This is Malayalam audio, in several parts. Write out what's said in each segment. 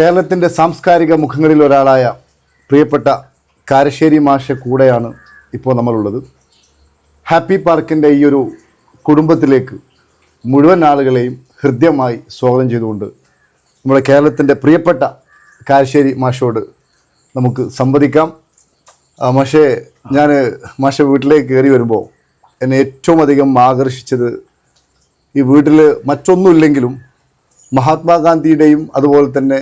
കേരളത്തിൻ്റെ സാംസ്കാരിക മുഖങ്ങളിൽ ഒരാളായ പ്രിയപ്പെട്ട കാരശ്ശേരി മാഷ കൂടെയാണ് ഇപ്പോൾ നമ്മളുള്ളത്. ഹാപ്പി പാർക്കിൻ്റെ ഈ ഒരു കുടുംബത്തിലേക്ക് മുഴുവൻ ആളുകളെയും ഹൃദ്യമായി സ്വാഗതം ചെയ്തുകൊണ്ട് നമ്മുടെ കേരളത്തിൻ്റെ പ്രിയപ്പെട്ട കാരശ്ശേരി മാഷോട് നമുക്ക് സംവദിക്കാം. മാഷേ, ഞാൻ മാഷ വീട്ടിലേക്ക് കയറി വരുമ്പോൾ എന്നെ ഏറ്റവും അധികം ആകർഷിച്ചത് ഈ വീട്ടിൽ മറ്റൊന്നുമില്ലെങ്കിലും മഹാത്മാഗാന്ധിയുടെയും അതുപോലെ തന്നെ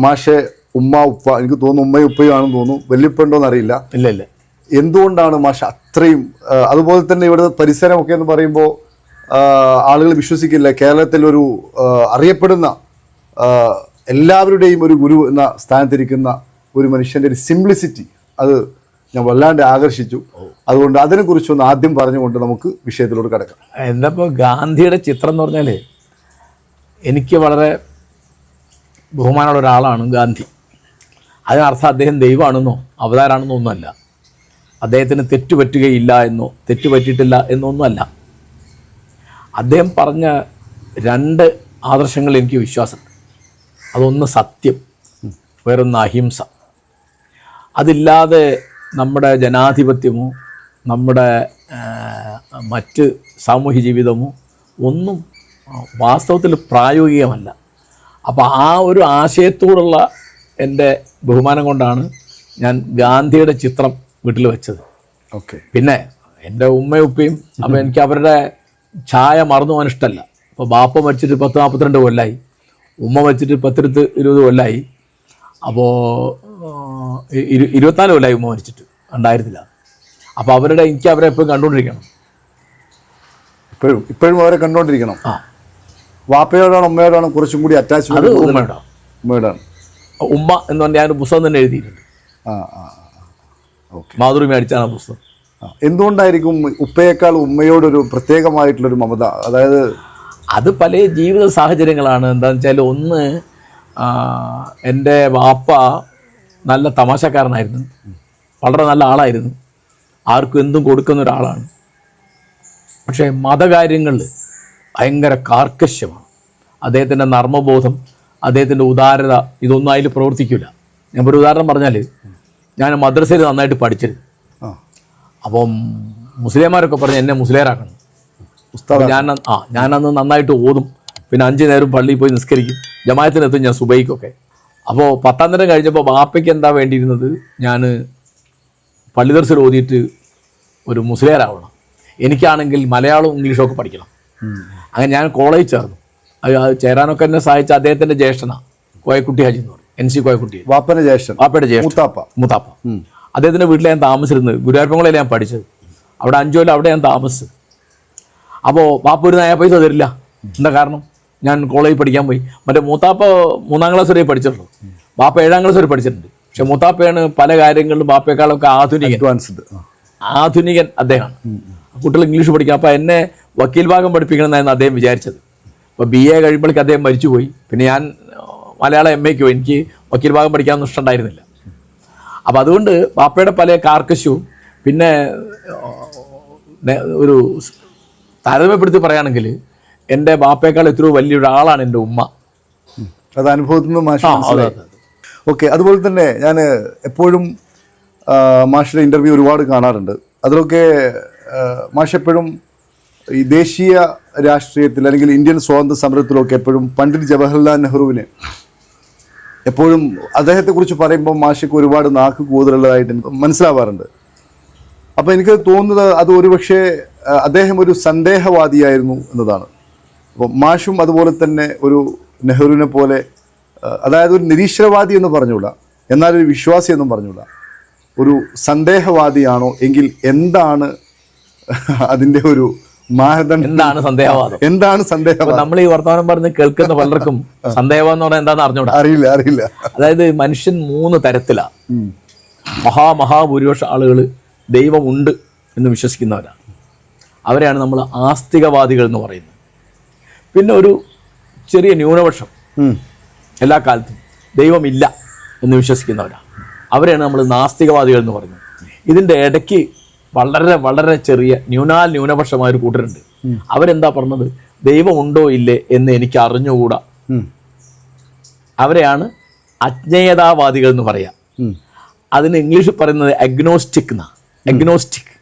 മാഷെ ഉമ്മ ഉപ്പ, എനിക്ക് തോന്നുന്നു ഉമ്മയും ഉപ്പയും ആണെന്ന് തോന്നുന്നു, വല്യപ്പുണ്ടോയെന്ന് അറിയില്ല. ഇല്ല എന്തുകൊണ്ടാണ് മാഷ അത്രയും, അതുപോലെ തന്നെ ഇവിടുത്തെ പരിസരമൊക്കെ എന്ന് പറയുമ്പോൾ ആളുകൾ വിശ്വസിക്കില്ല, കേരളത്തിലൊരു അറിയപ്പെടുന്ന എല്ലാവരുടെയും ഒരു ഗുരു എന്ന സ്ഥാനത്തിരിക്കുന്ന ഒരു മനുഷ്യൻ്റെ ഒരു സിംപ്ലിസിറ്റി, അത് ഞാൻ വല്ലാണ്ട് ആകർഷിച്ചു. അതുകൊണ്ട് അതിനെക്കുറിച്ചൊന്ന് ആദ്യം പറഞ്ഞുകൊണ്ട് നമുക്ക് വിഷയത്തിലോട്ട് കിടക്കാം. എന്താ ഇപ്പോൾ ഗാന്ധിയുടെ ചിത്രം എന്ന് പറഞ്ഞാൽ എനിക്ക് വളരെ ബഹുമാനമുള്ള ഒരാളാണ് ഗാന്ധി. അതിനർത്ഥം അദ്ദേഹം ദൈവമാണെന്നോ അവതാരാണെന്നോ ഒന്നുമല്ല. അദ്ദേഹത്തിന് തെറ്റുപറ്റുകയില്ല എന്നോ തെറ്റുപറ്റിയിട്ടില്ല എന്നൊന്നുമല്ല. അദ്ദേഹം പറഞ്ഞ രണ്ട് ആദർശങ്ങൾ എനിക്ക് വിശ്വാസമുണ്ട്. അതൊന്ന് സത്യം, വേറൊന്ന് അഹിംസ. അതില്ലാതെ നമ്മുടെ ജനാധിപത്യമോ നമ്മുടെ മറ്റ് സാമൂഹ്യ ജീവിതമോ ഒന്നും വാസ്തവത്തിൽ പ്രായോഗികമല്ല. അപ്പോൾ ആ ഒരു ആശയത്തോടുള്ള എൻ്റെ ബഹുമാനം കൊണ്ടാണ് ഞാൻ ഗാന്ധിയുടെ ചിത്രം വീട്ടിൽ വെച്ചത്. ഓക്കെ. പിന്നെ എൻ്റെ ഉമ്മയും ഉപ്പയും, അപ്പോൾ എനിക്ക് അവരുടെ ഛായ മറന്നു പോകാൻ ഇഷ്ടമല്ല. അപ്പോൾ ബാപ്പ മരിച്ചിട്ട് 10-42 കൊല്ലമായി, ഉമ്മ മരിച്ചിട്ട് 10-20 കൊല്ലമായി. അപ്പോൾ 24 കൊല്ലമായി ഉമ്മ മരിച്ചിട്ട്, 2000. അപ്പോൾ എനിക്ക് അവരെ എപ്പോഴും കണ്ടുകൊണ്ടിരിക്കണം. ഇപ്പോഴും അവരെ കണ്ടുകൊണ്ടിരിക്കണം. ആ, വാപ്പയോടാണ് ഉമ്മയോടാണ് കുറച്ചും കൂടി അറ്റാച്ച്മെന്റ്? അത് ഉമ്മയോടാണ്. ഉമ്മ എന്ന് പറഞ്ഞാൽ ഞാനൊരു പുസ്തകം തന്നെ എഴുതിയിട്ടുണ്ട്. മാതൃഭൂമി അടിച്ചാണ് ആ പുസ്തകം. എന്തുകൊണ്ടായിരിക്കും ഉപ്പയേക്കാൾ ഉമ്മയോടൊരു പ്രത്യേകമായിട്ടുള്ളൊരു മമത? അതായത് അത് പല ജീവിത സാഹചര്യങ്ങളാണ്. എന്താണെന്ന് വെച്ചാൽ, ഒന്ന്, എൻ്റെ വാപ്പ നല്ല തമാശക്കാരനായിരുന്നു, വളരെ നല്ല ആളായിരുന്നു, ആർക്കും എന്തും കൊടുക്കുന്ന ഒരാളാണ്. പക്ഷേ മതകാര്യങ്ങളിൽ ഭയങ്കര കാർക്കശ്യമാണ്. അദ്ദേഹത്തിൻ്റെ നർമ്മബോധം, അദ്ദേഹത്തിൻ്റെ ഉദാരത, ഇതൊന്നും അതിൽ പ്രവർത്തിക്കില്ല. ഞാൻ ഒരു ഉദാഹരണം പറഞ്ഞാൽ, ഞാൻ മദ്രസയിൽ നന്നായിട്ട് പഠിച്ചിരുന്നു. അപ്പം മുസ്ലിംമാരൊക്കെ പറഞ്ഞ് എന്നെ മുസ്ലിയാരാക്കണം. ഞാനന്ന് നന്നായിട്ട് ഓതും, പിന്നെ 5 നേരം പള്ളിയിൽ പോയി നിസ്കരിക്കും, ജമാഅത്തിനെത്തും ഞാൻ സുബൈക്കൊക്കെ. അപ്പോൾ 10ാം തരം കഴിഞ്ഞപ്പോൾ ബാപ്പയ്ക്ക് എന്താ വേണ്ടിയിരുന്നത്, ഞാൻ പള്ളി ദർസിൽ ഓതിയിട്ട് ഒരു മുസ്ലിയാരാവണം, എനിക്കാണെങ്കിൽ മലയാളവും ഇംഗ്ലീഷും ഒക്കെ പഠിക്കണം. അങ്ങനെ ഞാൻ കോളേജിൽ ചേർന്നു. അത് ചേരാനൊക്കെ എന്നെ സഹായിച്ച അദ്ദേഹത്തിൻ്റെ ജ്യേഷ്ഠനാണ് കോയക്കുട്ടി ഹാജി എന്ന് പറയും, NC കോയക്കുട്ടി, വാപ്പയുടെ ജ്യേഷ്ഠൻ മുത്താപ്പ. അദ്ദേഹത്തിൻ്റെ വീട്ടിൽ ഞാൻ താമസിച്ചിരുന്നത്. ഗുരുവായൂർപ്പുഴയിൽ ഞാൻ പഠിച്ചത്. അവിടെ 5 കൊല്ലം അവിടെ ഞാൻ താമസിച്ചത്. അപ്പോൾ വാപ്പ ഒരു നയ പൈസ തരില്ല. എന്താ കാരണം? ഞാൻ കോളേജിൽ പഠിക്കാൻ പോയി. മറ്റേ മൂത്താപ്പ 3ാം ക്ലാസ് വരെ പഠിച്ചിട്ടുള്ളൂ, വാപ്പ 7ാം ക്ലാസ് വരെ പഠിച്ചിട്ടുണ്ട്. പക്ഷെ മൂത്താപ്പയാണ് പല കാര്യങ്ങളിലും വാപ്പയെക്കാളൊക്കെ ആധുനികൻ അദ്ദേഹമാണ്. കുട്ടികൾ ഇംഗ്ലീഷ് പഠിക്കാം. അപ്പോൾ എന്നെ വക്കീൽ ഭാഗം പഠിപ്പിക്കണമെന്നായിരുന്നു അദ്ദേഹം വിചാരിച്ചത്. അപ്പോൾ BA കഴിയുമ്പോഴേക്ക് അദ്ദേഹം മരിച്ചുപോയി. പിന്നെ ഞാൻ മലയാളം MAക്ക് പോയി. എനിക്ക് വക്കീൽ ഭാഗം പഠിക്കാനൊന്നും ഇഷ്ടമുണ്ടായിരുന്നില്ല. അപ്പോൾ അതുകൊണ്ട് വാപ്പയുടെ പല കാർക്കശ്യവും, പിന്നെ ഒരു താരതമ്യപ്പെടുത്തി പറയുകയാണെങ്കിൽ എൻ്റെ ബാപ്പയേക്കാൾ എത്രയോ വലിയൊരാളാണ് എൻ്റെ ഉമ്മ. അത് അനുഭവത്തിൽ നിന്ന് മാഷ്. ഓക്കെ. അതുപോലെ തന്നെ ഞാൻ എപ്പോഴും മാഷിൻ്റെ ഇൻ്റർവ്യൂ ഒരുപാട് കാണാറുണ്ട്. അതിലൊക്കെ മാഷ് എപ്പോഴും ഈ ദേശീയ രാഷ്ട്രീയത്തിൽ അല്ലെങ്കിൽ ഇന്ത്യൻ സ്വാതന്ത്ര്യ സമരത്തിലൊക്കെ എപ്പോഴും പണ്ഡിറ്റ് ജവഹർലാൽ നെഹ്റുവിനെ എപ്പോഴും അദ്ദേഹത്തെക്കുറിച്ച് പറയുമ്പോൾ മാഷയ്ക്ക് ഒരുപാട് നാക്ക് കൂടുതലുള്ളതായിട്ട് എനിക്ക് മനസ്സിലാവാറുണ്ട്. അപ്പോൾ എനിക്ക് തോന്നുന്നത് അത് ഒരുപക്ഷെ അദ്ദേഹം ഒരു സന്ദേഹവാദിയായിരുന്നു എന്നതാണ്. അപ്പോൾ മാഷും അതുപോലെ തന്നെ ഒരു നെഹ്റുവിനെ പോലെ, അതായത് ഒരു നിരീശ്വരവാദി എന്ന് പറഞ്ഞുകൂടാ, എന്നാലൊരു വിശ്വാസി എന്നും പറഞ്ഞുകൂടാ, ഒരു സന്ദേഹവാദിയാണോ? എങ്കിൽ എന്താണ് അതിൻ്റെ ഒരു മാനദണ്ഡം? എന്താണ് സന്ദേഹവാദം? നമ്മൾ ഈ വർത്തമാനം പറഞ്ഞ് കേൾക്കുന്ന പലർക്കും സന്ദേഹം എന്ന് പറഞ്ഞാൽ എന്താണെന്ന് അറിഞ്ഞൂടാ. അറിയില്ല. അതായത് മനുഷ്യൻ 3 തരത്തിലാണ്. മഹാഭൂരിപക്ഷ ആളുകൾ ദൈവമുണ്ട് എന്ന് വിശ്വസിക്കുന്നവരാണ്. അവരെയാണ് നമ്മൾ ആസ്തികവാദികൾ എന്ന് പറയുന്നത്. പിന്നെ ഒരു ചെറിയ ന്യൂനപക്ഷം എല്ലാ കാലത്തും ദൈവമില്ല എന്ന് വിശ്വസിക്കുന്നവരാണ്. അവരെയാണ് നമ്മൾ നാസ്തികവാദികൾ എന്ന് പറയുന്നത്. ഇതിൻ്റെ ഇടയ്ക്ക് വളരെ വളരെ ചെറിയ ന്യൂനപക്ഷമായ ഒരു കൂട്ടരുണ്ട്. അവരെന്താ പറഞ്ഞത്? ദൈവം ഉണ്ടോ ഇല്ലേ എന്ന് എനിക്ക് അറിഞ്ഞുകൂടാ അവരെയാണ് അജ്ഞേയതാവാദികൾ എന്ന് പറയാം. അതിന് ഇംഗ്ലീഷിൽ പറയുന്നത് അഗ്നോസ്റ്റിക് എന്നാണ്. അഗ്നോസ്റ്റിക്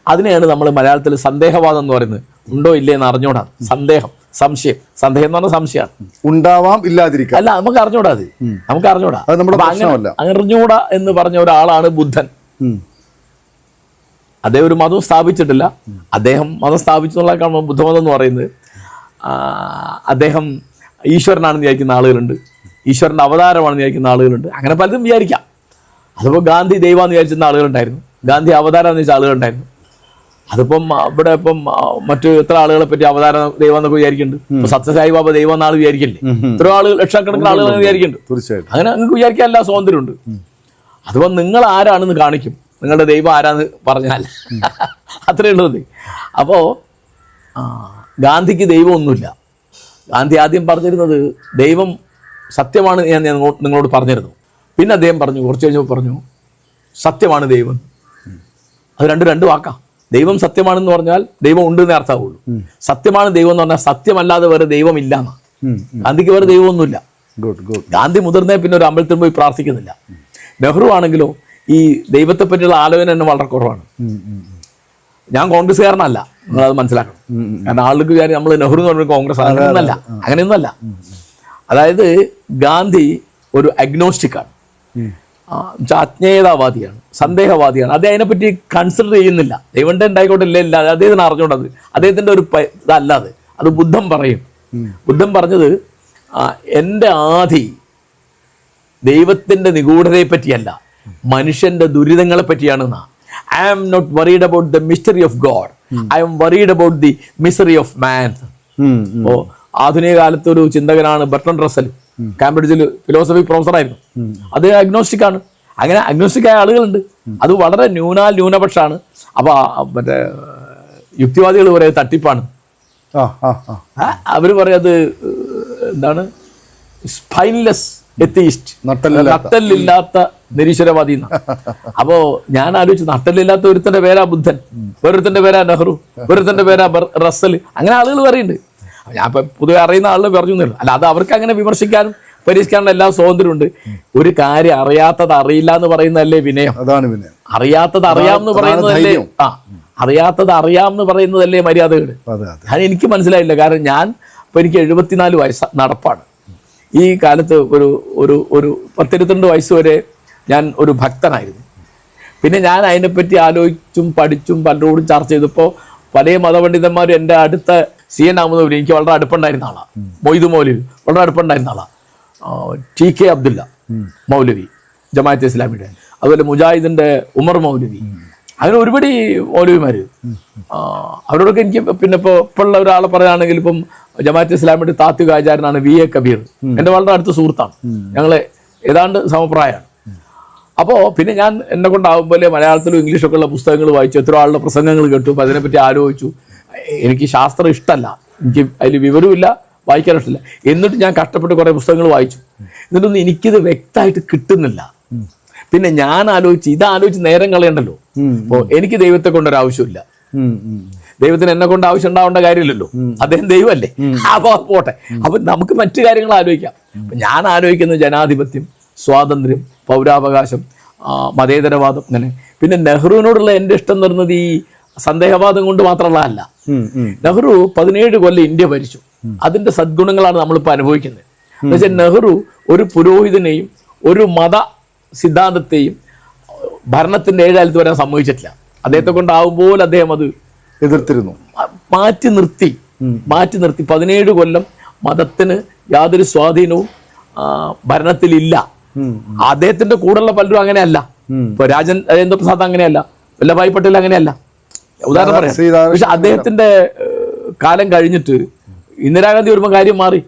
അതിനെയാണ് നമ്മൾ മലയാളത്തിൽ സന്ദേഹവാദം എന്ന് പറയുന്നത്. ഉണ്ടോ ഇല്ലേ എന്ന് അറിഞ്ഞൂടാ. സന്ദേഹം, സംശയം. സന്ദേഹം എന്ന് പറഞ്ഞാൽ സംശയമാണ്. ഉണ്ടാവാം, ഇല്ലാതിരിക്കാം. അല്ല, നമുക്ക് അറിഞ്ഞൂടാ. അത് നമുക്ക് അറിഞ്ഞൂടാ. അറിഞ്ഞൂടാ എന്ന് പറഞ്ഞ ഒരാളാണ് ബുദ്ധൻ. അദ്ദേഹം ഒരു മതം സ്ഥാപിച്ചിട്ടില്ല. അദ്ദേഹം മതം സ്ഥാപിച്ചെന്നുള്ള ബുദ്ധമതം എന്ന് പറയുന്നത് അദ്ദേഹം ഈശ്വരനാണെന്ന് വിചാരിക്കുന്ന ആളുകളുണ്ട്, ഈശ്വരൻ്റെ അവതാരമാണെന്ന് വിചാരിക്കുന്ന ആളുകളുണ്ട്. അങ്ങനെ പലതും വിചാരിക്കാം. അതിപ്പോൾ ഗാന്ധി ദൈവമാണെന്ന് വിചാരിച്ചിരുന്ന ആളുകളുണ്ടായിരുന്നു, ഗാന്ധി അവതാരമാണെന്ന് വെച്ച ആളുകളുണ്ടായിരുന്നു. അതിപ്പം ഇവിടെ ഇപ്പം മറ്റു എത്ര ആളുകളെ പറ്റി അവതാര ദൈവം എന്നൊക്കെ വിചാരിക്കുന്നുണ്ട്. സത്യസായി ബാബ ദൈവം എന്നാൾ വിചാരിക്കില്ലേ? ഇത്ര ആളുകൾ, ലക്ഷക്കണക്കിന് ആളുകൾ വിചാരിക്കുന്നുണ്ട്. തീർച്ചയായിട്ടും അങ്ങനെ നിങ്ങൾക്ക് വിചാരിക്കാൻ എല്ലാ സ്വാതന്ത്ര്യമുണ്ട്. അതിപ്പോൾ നിങ്ങൾ ആരാണെന്ന് കാണിക്കും, നിങ്ങളുടെ ദൈവം ആരാന്ന് പറഞ്ഞാൽ. അത്രയേ ഉള്ളത്. അപ്പോൾ ഗാന്ധിക്ക് ദൈവമൊന്നുമില്ല. ഗാന്ധി ആദ്യം പറഞ്ഞിരുന്നത് ദൈവം സത്യമാണ് ഞാൻ നിങ്ങളോട് പറഞ്ഞിരുന്നു. പിന്നെ അദ്ദേഹം പറഞ്ഞു, കുറച്ച് കഴിഞ്ഞപ്പോൾ പറഞ്ഞു സത്യമാണ് ദൈവം. അത് രണ്ട് വാക്കാം. ദൈവം സത്യമാണെന്ന് പറഞ്ഞാൽ ദൈവം ഉണ്ട് എന്നേ അർത്ഥമാവുള്ളൂ. സത്യമാണ് ദൈവം എന്ന് പറഞ്ഞാൽ സത്യമല്ലാതെ വേറെ ദൈവം ഇല്ല എന്നാണ്. ഗാന്ധിക്ക് വേറെ ദൈവമൊന്നുമില്ല. ഗാന്ധി മുതിർന്നേ പിന്നെ ഒരു അമ്പലത്തിൽ പോയി പ്രാർത്ഥിക്കുന്നില്ല. നെഹ്റു ആണെങ്കിലോ ഈ ദൈവത്തെ പറ്റിയുള്ള ആലോചന തന്നെ വളരെ കുറവാണ്. ഞാൻ കോൺഗ്രസ്സുകാരനല്ല, നിങ്ങളത് മനസ്സിലാക്കണം. കാരണം ആളുകൾക്ക് വിചാരിക്കും നമ്മൾ നെഹ്റു എന്ന് പറഞ്ഞ കോൺഗ്രസ്. അങ്ങനെയൊന്നല്ല. അതായത് ഗാന്ധി ഒരു അഗ്നോസ്റ്റിക്കാണ്, അജ്ഞേയതാവാദിയാണ്, സന്ദേഹവാദിയാണ്. അദ്ദേഹം അതിനെപ്പറ്റി കൺസിഡർ ചെയ്യുന്നില്ല. ദൈവന്റെ ഉണ്ടായിക്കോട്ടെ, ഇല്ല, അദ്ദേഹത്തിന് അറിഞ്ഞോണ്ടത് അദ്ദേഹത്തിന്റെ ഒരു ഇതല്ലാതെ. അത് ബുദ്ധൻ പറയും. ബുദ്ധൻ പറഞ്ഞത് എൻ്റെ ആദി ദൈവത്തിന്റെ നിഗൂഢതയെ പറ്റിയല്ല, മനുഷ്യന്റെ ദുരിതങ്ങളെ പറ്റിയാണെന്നാ. I am not worried about the mystery of God. I am worried about the misery of man. ആധുനിക കാലത്ത് ഒരു ചിന്തകനാണ് ബർട്രൻഡ് റസൽ. കാംബ്രിഡ്ജിൽ ഫിലോസഫി പ്രൊഫസറായിരുന്നു. അത് അഗ്നോസ്റ്റിക് ആണ്. അങ്ങനെ അഗ്നോസ്റ്റിക് ആയ ആളുകളുണ്ട്. അത് വളരെ ന്യൂനപക്ഷമാണ്. അപ്പൊ മറ്റേ യുക്തിവാദികൾ പറയും തട്ടിപ്പാണ്. അവർ പറയത് എന്താണ്, സ്പൈൻലെസ് എത്തിയിസ്റ്റ്, നട്ടലില്ലാത്ത നിരീശ്വരവാദി. അപ്പോ ഞാൻ ആലോചിച്ചു, നട്ടലില്ലാത്ത ഒരുത്തന്റെ പേരാ ബുദ്ധൻ, വേറൊരുത്തന്റെ പേരാ നെഹ്റു, വേറൊരുത്തന്റെ പേരാ റസൽ. അങ്ങനെ ആളുകൾ പറയുന്നുണ്ട്. ഞാൻ ഇപ്പൊ പൊതുവെ അറിയുന്ന ആളുകൾ പറഞ്ഞു തരും. അല്ല, അത് അവർക്ക് അങ്ങനെ വിമർശിക്കാനും പരിഹരിക്കാനുള്ള എല്ലാ സ്വാതന്ത്ര്യമുണ്ട്. ഒരു കാര്യം അറിയാത്തത് അറിയില്ല എന്ന് പറയുന്നതല്ലേ വിനയം? അതാണ് വിനയം. അറിയാത്തത് അറിയാമെന്ന് പറയുന്നതല്ലേ അറിയാത്തത് അറിയാമെന്ന് പറയുന്നതല്ലേ മര്യാദകൾ? അത് എനിക്ക് മനസ്സിലായില്ല. കാരണം ഞാൻ ഇപ്പൊ എനിക്ക് 74 വയസ്സ് നടപ്പാണ്. ഈ കാലത്ത് ഒരു 10-22 വയസ്സ് വരെ ഞാൻ ഒരു ഭക്തനായിരുന്നു. പിന്നെ ഞാൻ അതിനെപ്പറ്റി ആലോചിച്ചും പഠിച്ചും പലരോടും ചർച്ച ചെയ്തപ്പോൾ പല മതപണ്ഡിതന്മാരും എൻ്റെ അടുത്ത CN അഹമ്മദ് മൗലവി, എനിക്ക് വളരെ അടുപ്പുണ്ടായിരുന്ന ആളാണ്. മൊയ്തു മൗലവി വളരെ അടുപ്പുണ്ടായിരുന്ന ആളാണ്. TK അബ്ദുല്ല മൗലവി ജമാഅത്തെ ഇസ്ലാമിയുടെ, അതുപോലെ മുജാഹിദിൻ്റെ ഉമർ മൗലവി, അങ്ങനെ ഒരുപടി മൗലവിമാർ. അവരോടൊക്കെ എനിക്ക് പിന്നെ ഇപ്പോഴുള്ള ഒരാളെ പറയുകയാണെങ്കിൽ ഇപ്പം ജമാഅത്തെ ഇസ്ലാമിയുടെ താത്വിക ആചാര്യനാണ് VA കബീർ. എൻ്റെ വളരെ അടുത്ത സുഹൃത്താണ്. ഞങ്ങളെ ഏതാണ്ട് സമപ്രായമാണ്. അപ്പോൾ പിന്നെ ഞാൻ എന്നെ കൊണ്ടാകുമ്പോൾ മലയാളത്തിലും ഇംഗ്ലീഷൊക്കെ ഉള്ള പുസ്തകങ്ങൾ വായിച്ചു, എത്ര ആളുടെ പ്രസംഗങ്ങൾ കേട്ടു, അപ്പം അതിനെപ്പറ്റി ആലോചിച്ചു. എനിക്ക് ശാസ്ത്രം ഇഷ്ടമല്ല, എനിക്ക് അതിൽ വിവരമില്ല, വായിക്കാൻ ഇഷ്ടമില്ല. എന്നിട്ട് ഞാൻ കഷ്ടപ്പെട്ട് കുറേ പുസ്തകങ്ങൾ വായിച്ചു. എന്നിട്ടൊന്നും എനിക്കിത് വ്യക്തമായിട്ട് കിട്ടുന്നില്ല. പിന്നെ ഞാൻ ഇതാലോചിച്ച് നേരം കളയണ്ടല്ലോ. അപ്പോൾ എനിക്ക് ദൈവത്തെ കൊണ്ടൊരാവശ്യമില്ല. ദൈവത്തിന് എന്നെ കൊണ്ട് ആവശ്യം ഉണ്ടാവേണ്ട കാര്യമില്ലല്ലോ, അദ്ദേഹം ദൈവമല്ലേ. അപ്പോൾ പോട്ടെ. അപ്പം നമുക്ക് മറ്റു കാര്യങ്ങൾ ആലോചിക്കാം. ഞാൻ ആലോചിക്കുന്നത് ജനാധിപത്യം, സ്വാതന്ത്ര്യം, പൗരാവകാശം, മതേതരവാദം, അങ്ങനെ. പിന്നെ നെഹ്റുവിനോടുള്ള എൻ്റെ ഇഷ്ടം എന്ന് പറയുന്നത് ഈ സന്ദേഹവാദം കൊണ്ട് മാത്രമുള്ളതല്ല. നെഹ്റു 17 കൊല്ലം ഇന്ത്യ ഭരിച്ചു. അതിൻ്റെ സദ്ഗുണങ്ങളാണ് നമ്മളിപ്പോൾ അനുഭവിക്കുന്നത്. എന്നുവെച്ചാൽ നെഹ്റു ഒരു പുരോഹിതനെയും ഒരു മത സിദ്ധാന്തത്തെയും ഭരണത്തിൻ്റെ ഏഴാലത്ത് വരാൻ സമ്മതിച്ചിട്ടില്ല. അദ്ദേഹത്തെ കൊണ്ടാവുമ്പോൾ അദ്ദേഹം അത് എതിർത്തിരുന്നു, മാറ്റി നിർത്തി. 17 കൊല്ലം മതത്തിന് യാതൊരു സ്വാധീനവും ഭരണത്തിലില്ല. അദ്ദേഹത്തിന്റെ കൂടെയുള്ള പലരും അങ്ങനെയല്ല. ഇപ്പൊ രാജേന്ദ്ര പ്രസാദ് അങ്ങനെയല്ല, വല്ലഭായ് പട്ടേൽ അങ്ങനെയല്ല. ഉദാഹരണം പറയാം. പക്ഷെ അദ്ദേഹത്തിന്റെ കാലം കഴിഞ്ഞിട്ട് ഇന്ദിരാഗാന്ധി വരുമ്പോൾ കാര്യം മാറി.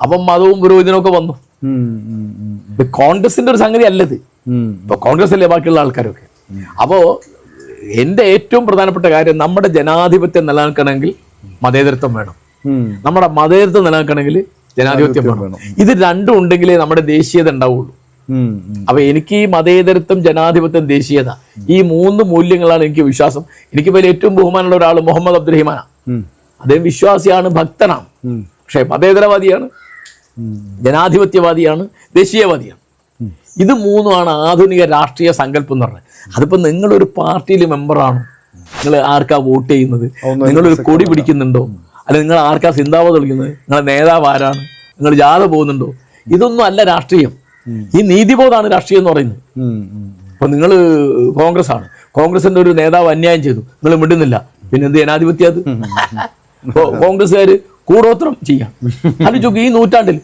അപ്പം മതവും പുരോഹിതനും ഒക്കെ വന്നു. കോൺഗ്രസിന്റെ ഒരു സംഗതി അല്ലത്. ഇപ്പൊ കോൺഗ്രസ് അല്ലേ ബാക്കിയുള്ള ആൾക്കാരൊക്കെ. അപ്പോ എന്റെ ഏറ്റവും പ്രധാനപ്പെട്ട കാര്യം, നമ്മുടെ ജനാധിപത്യം നിലനിൽക്കണമെങ്കിൽ മതേതരത്വം വേണം. നമ്മുടെ മതേതരത്വം നിലനിൽക്കണമെങ്കിൽ ജനാധിപത്യം വേണം. ഇത് രണ്ടും ഉണ്ടെങ്കിലേ നമ്മുടെ ദേശീയത ഉണ്ടാവുള്ളൂ. അപ്പൊ എനിക്ക് ഈ മതേതരത്വം, ജനാധിപത്യം, ദേശീയത, ഈ 3 മൂല്യങ്ങളാണ് എനിക്ക് വിശ്വാസം. എനിക്ക് വലിയ ഏറ്റവും ബഹുമാനമുള്ള ഒരാൾ മുഹമ്മദ് അബ്ദുറഹിമാനാണ്. അദ്ദേഹം വിശ്വാസിയാണ്, ഭക്തനാണ്, പക്ഷെ മതേതരവാദിയാണ്. ജനാധിപത്യവാദിയാണ്, ദേശീയവാദിയാണ്. ഇത് മൂന്നുമാണ് ആധുനിക രാഷ്ട്രീയ സങ്കല്പം എന്ന് പറഞ്ഞത്. അതിപ്പോൾ നിങ്ങളൊരു പാർട്ടിയിൽ മെമ്പറാണോ, നിങ്ങൾ ആർക്കാ വോട്ട് ചെയ്യുന്നത്, നിങ്ങളൊരു കൊടി പിടിക്കുന്നുണ്ടോ, അല്ലെങ്കിൽ നിങ്ങൾ ആർക്കാ സിന്താവ തെളിക്കുന്നത്, നിങ്ങളെ നേതാവ് ആരാണ്, നിങ്ങൾ ജാഥ പോകുന്നുണ്ടോ, ഇതൊന്നും അല്ല രാഷ്ട്രീയം. ഈ നീതിബോധമാണ് രാഷ്ട്രീയം എന്ന് പറയുന്നത്. അപ്പൊ നിങ്ങൾ കോൺഗ്രസ് ആണ്, കോൺഗ്രസിന്റെ ഒരു നേതാവ് അന്യായം ചെയ്തു, നിങ്ങൾ മിണ്ടുന്നില്ല, പിന്നെ എന്ത് ജനാധിപത്യം അത്? കോൺഗ്രസ്സുകാർ കൂടോത്രം ചെയ്യാം. ആലോചിച്ച് ഈ നൂറ്റാണ്ടിൽ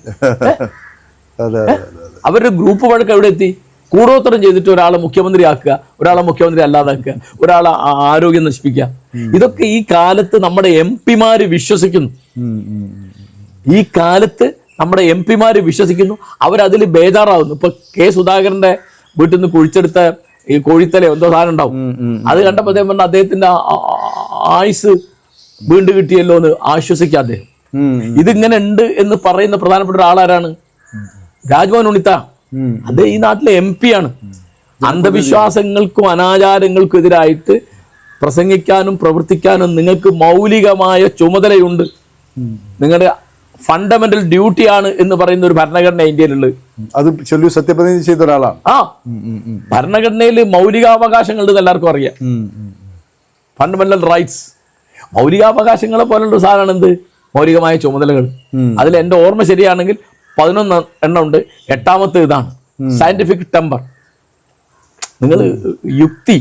അവരുടെ ഗ്രൂപ്പ് വഴക്ക് എവിടെ എത്തി? കൂടോത്രം ചെയ്തിട്ട് ഒരാളെ മുഖ്യമന്ത്രി ആക്കുക, ഒരാളെ മുഖ്യമന്ത്രി അല്ലാതാക്കുക, ഒരാളെ ആരോഗ്യം നശിപ്പിക്കുക. ഇതൊക്കെ ഈ കാലത്ത് നമ്മുടെ MP-മാര് വിശ്വസിക്കുന്നു. ഈ കാലത്ത് നമ്മുടെ MP-മാര് വിശ്വസിക്കുന്നു, അവരതിൽ ബേജാറാവുന്നു. ഇപ്പൊ K. സുധാകരന്റെ വീട്ടിൽ നിന്ന് കുഴിച്ചെടുത്ത ഈ കോഴിത്തല എന്തോ സാധനം ഉണ്ടാവും, അത് കണ്ടപ്പോൾ അദ്ദേഹം പറഞ്ഞ അദ്ദേഹത്തിന്റെ ആയുസ് വീണ്ടും കിട്ടിയല്ലോ എന്ന് ആശ്വസിക്കുക അദ്ദേഹം. ഇതിങ്ങനെ ഉണ്ട് എന്ന് പറയുന്ന പ്രധാനപ്പെട്ട ഒരാളാരാണ്? രാജ്മോഹൻ ഉണ്ണിത്താൻ. അദ്ദേഹം ഈ നാട്ടിലെ MP ആണ്. അന്ധവിശ്വാസങ്ങൾക്കും അനാചാരങ്ങൾക്കും എതിരായിട്ട് പ്രസംഗിക്കാനും പ്രവർത്തിക്കാനും നിങ്ങൾക്ക് മൗലികമായ ചുമതലയുണ്ട്. നിങ്ങളുടെ ഫണ്ടമെന്റൽ ഡ്യൂട്ടിയാണ് എന്ന് പറയുന്ന ഒരു ഭരണഘടന ഇന്ത്യയിലുള്ളത്. അത് സത്യപ്രതിജ്ഞ ചെയ്ത ഒരാളാണ്. ഭരണഘടനയിൽ മൗലികാവകാശങ്ങളുണ്ട് എല്ലാവർക്കും അറിയാം. ഫണ്ടമെന്റൽ റൈറ്റ്സ്, മൗലികാവകാശങ്ങളെ പോലുള്ള സാധനമാണ് എന്ത്? മൗലികമായ ചുമതലകൾ. അതിൽ എൻ്റെ ഓർമ്മ ശരിയാണെങ്കിൽ 11 എണ്ണം ഉണ്ട്. 8ാമത്തെ ഇതാണ് സയന്റിഫിക് ടെമ്പർ. നിങ്ങൾ യുക്തി.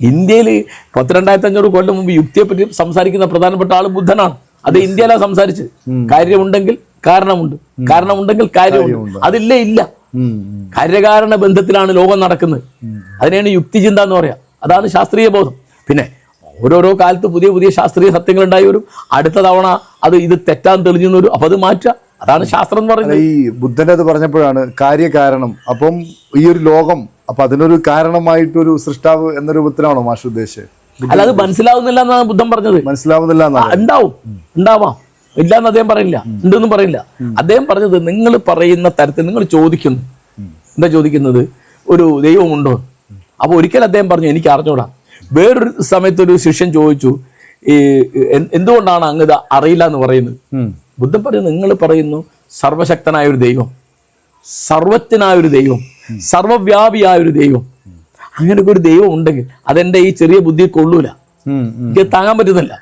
ഇന്ത്യയിൽ 22,500 കൊല്ലം മുമ്പ് യുക്തിയെ പറ്റി സംസാരിക്കുന്ന പ്രധാനപ്പെട്ട ആള് ബുദ്ധനാണ്. അത് ഇന്ത്യയിലാണ് സംസാരിച്ച്. കാര്യമുണ്ടെങ്കിൽ കാരണമുണ്ട്, കാരണമുണ്ടെങ്കിൽ കാര്യമുണ്ട്. അതില്ലേ ഇല്ല. കാര്യകാരണ ബന്ധത്തിലാണ് ലോകം നടക്കുന്നത്. അതിനെയാണ് യുക്തിചിന്ത എന്ന് പറയാം. അതാണ് ശാസ്ത്രീയ ബോധം. പിന്നെ ഓരോരോ കാലത്ത് പുതിയ പുതിയ ശാസ്ത്രീയ സത്യങ്ങൾ ഉണ്ടായി വരും. അടുത്ത തവണ ഇത് തെറ്റാൻ തെളിഞ്ഞു വരും. അപ്പൊ അത് മാറ്റുക. അതാണ് ശാസ്ത്രം എന്ന് പറയുന്നത്. ഈ ബുദ്ധന്റെ അത് പറഞ്ഞപ്പോഴാണ് കാര്യകാരണം. അപ്പം ഈ ഒരു ലോകം, അപ്പൊ അതിനൊരു കാരണമായിട്ടൊരു സൃഷ്ടാവ് എന്ന രൂപത്തിലാണോ മാഷ് ഉദ്ദേശിച്ചത്? അല്ല, അത് മനസ്സിലാവുന്നില്ല എന്നാണ് ബുദ്ധൻ പറഞ്ഞത്. മനസ്സിലാവുന്നില്ല, ഉണ്ടാവാം, ഇല്ലാന്ന് അദ്ദേഹം പറയില്ല, ഉണ്ടെന്നും പറയില്ല. അദ്ദേഹം പറഞ്ഞത് നിങ്ങൾ പറയുന്ന തരത്തിൽ നിങ്ങൾ ചോദിക്കുന്നു. എന്താ ചോദിക്കുന്നത്? ഒരു ദൈവമുണ്ടോ? അപ്പൊ ഒരിക്കൽ അദ്ദേഹം പറഞ്ഞു എനിക്ക് അറിഞ്ഞൂടാ. വേറൊരു സമയത്ത് ഒരു ശിഷ്യൻ ചോദിച്ചു, എന്തുകൊണ്ടാണ് അങ്ങ് ഇത് അറിയില്ല എന്ന് പറയുന്നത്? ബുദ്ധൻ പറയുന്നു, നിങ്ങൾ പറയുന്നു സർവശക്തനായ ഒരു ദൈവം, സർവജ്ഞനായ ഒരു ദൈവം, സർവവ്യാപിയായ ഒരു ദൈവം. അങ്ങനെയൊക്കെ ഒരു ദൈവം ഉണ്ടെങ്കിൽ അതെന്റെ ഈ ചെറിയ ബുദ്ധിയെ കൊള്ളൂല, എനിക്ക് താങ്ങാൻ പറ്റുന്നില്ല.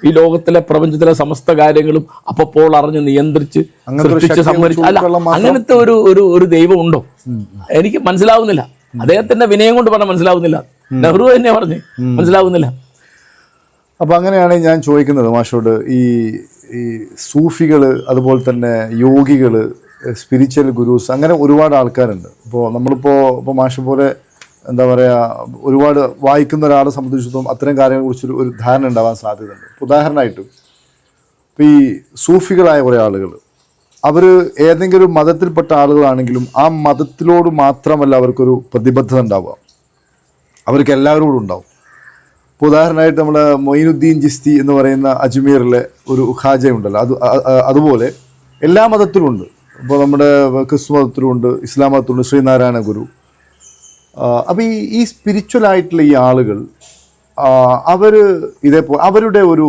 ഈ ലോകത്തിലെ പ്രപഞ്ചത്തിലെ സമസ്ത കാര്യങ്ങളും അപ്പോൾ അറിഞ്ഞ് നിയന്ത്രിച്ച് സൃഷ്ടിച്ച് സംവരിച്ച്, അല്ല അങ്ങനത്തെ ഒരു ദൈവം ഉണ്ടോ? എനിക്ക് മനസ്സിലാവുന്നില്ല. അദ്ദേഹത്തിന്റെ വിനയം കൊണ്ട് പറഞ്ഞാൽ മനസ്സിലാവുന്നില്ല. നെഹ്റു തന്നെ പറഞ്ഞ് മനസ്സിലാവുന്നില്ല. അപ്പൊ അങ്ങനെയാണ് ഞാൻ ചോദിക്കുന്നത് മാഷോട്, ഈ സൂഫികള്, അതുപോലെ തന്നെ യോഗികള്, സ്പിരിച്വൽ ഗുരുസ്, അങ്ങനെ ഒരുപാട് ആൾക്കാരുണ്ട്. ഇപ്പോൾ മാഷ പോലെ എന്താ പറയുക, ഒരുപാട് വായിക്കുന്ന ഒരാളെ സംബന്ധിച്ചിടത്തോളം അത്തരം കാര്യങ്ങളെക്കുറിച്ചൊരു ഒരു ധാരണ ഉണ്ടാവാൻ സാധ്യതയുണ്ട്. ഉദാഹരണമായിട്ട് ഇപ്പോൾ ഈ സൂഫികളായ കുറേ ആളുകൾ, അവർ ഏതെങ്കിലും മതത്തിൽപ്പെട്ട ആളുകളാണെങ്കിലും ആ മതത്തിലോട് മാത്രമല്ല അവർക്കൊരു പ്രതിബദ്ധത ഉണ്ടാവുക, അവർക്ക് എല്ലാവരോടും ഉണ്ടാവും. ഇപ്പോൾ ഉദാഹരണമായിട്ട് നമ്മൾ മൊയിനുദ്ദീൻ ചിസ്തി എന്ന് പറയുന്ന അജ്മീറിലെ ഒരു ഖാജ ഉണ്ടല്ലോ, അതുപോലെ എല്ലാ മതത്തിലുമുണ്ട്. ഇപ്പോൾ നമ്മുടെ ക്രിസ്തു മതത്തിലുമുണ്ട്, ഇസ്ലാം മതത്തിലുണ്ട്, ശ്രീനാരായണ ഗുരു. അപ്പോൾ ഈ സ്പിരിച്വലായിട്ടുള്ള ഈ ആളുകൾ അവർ ഇതേപോലെ അവരുടെ ഒരു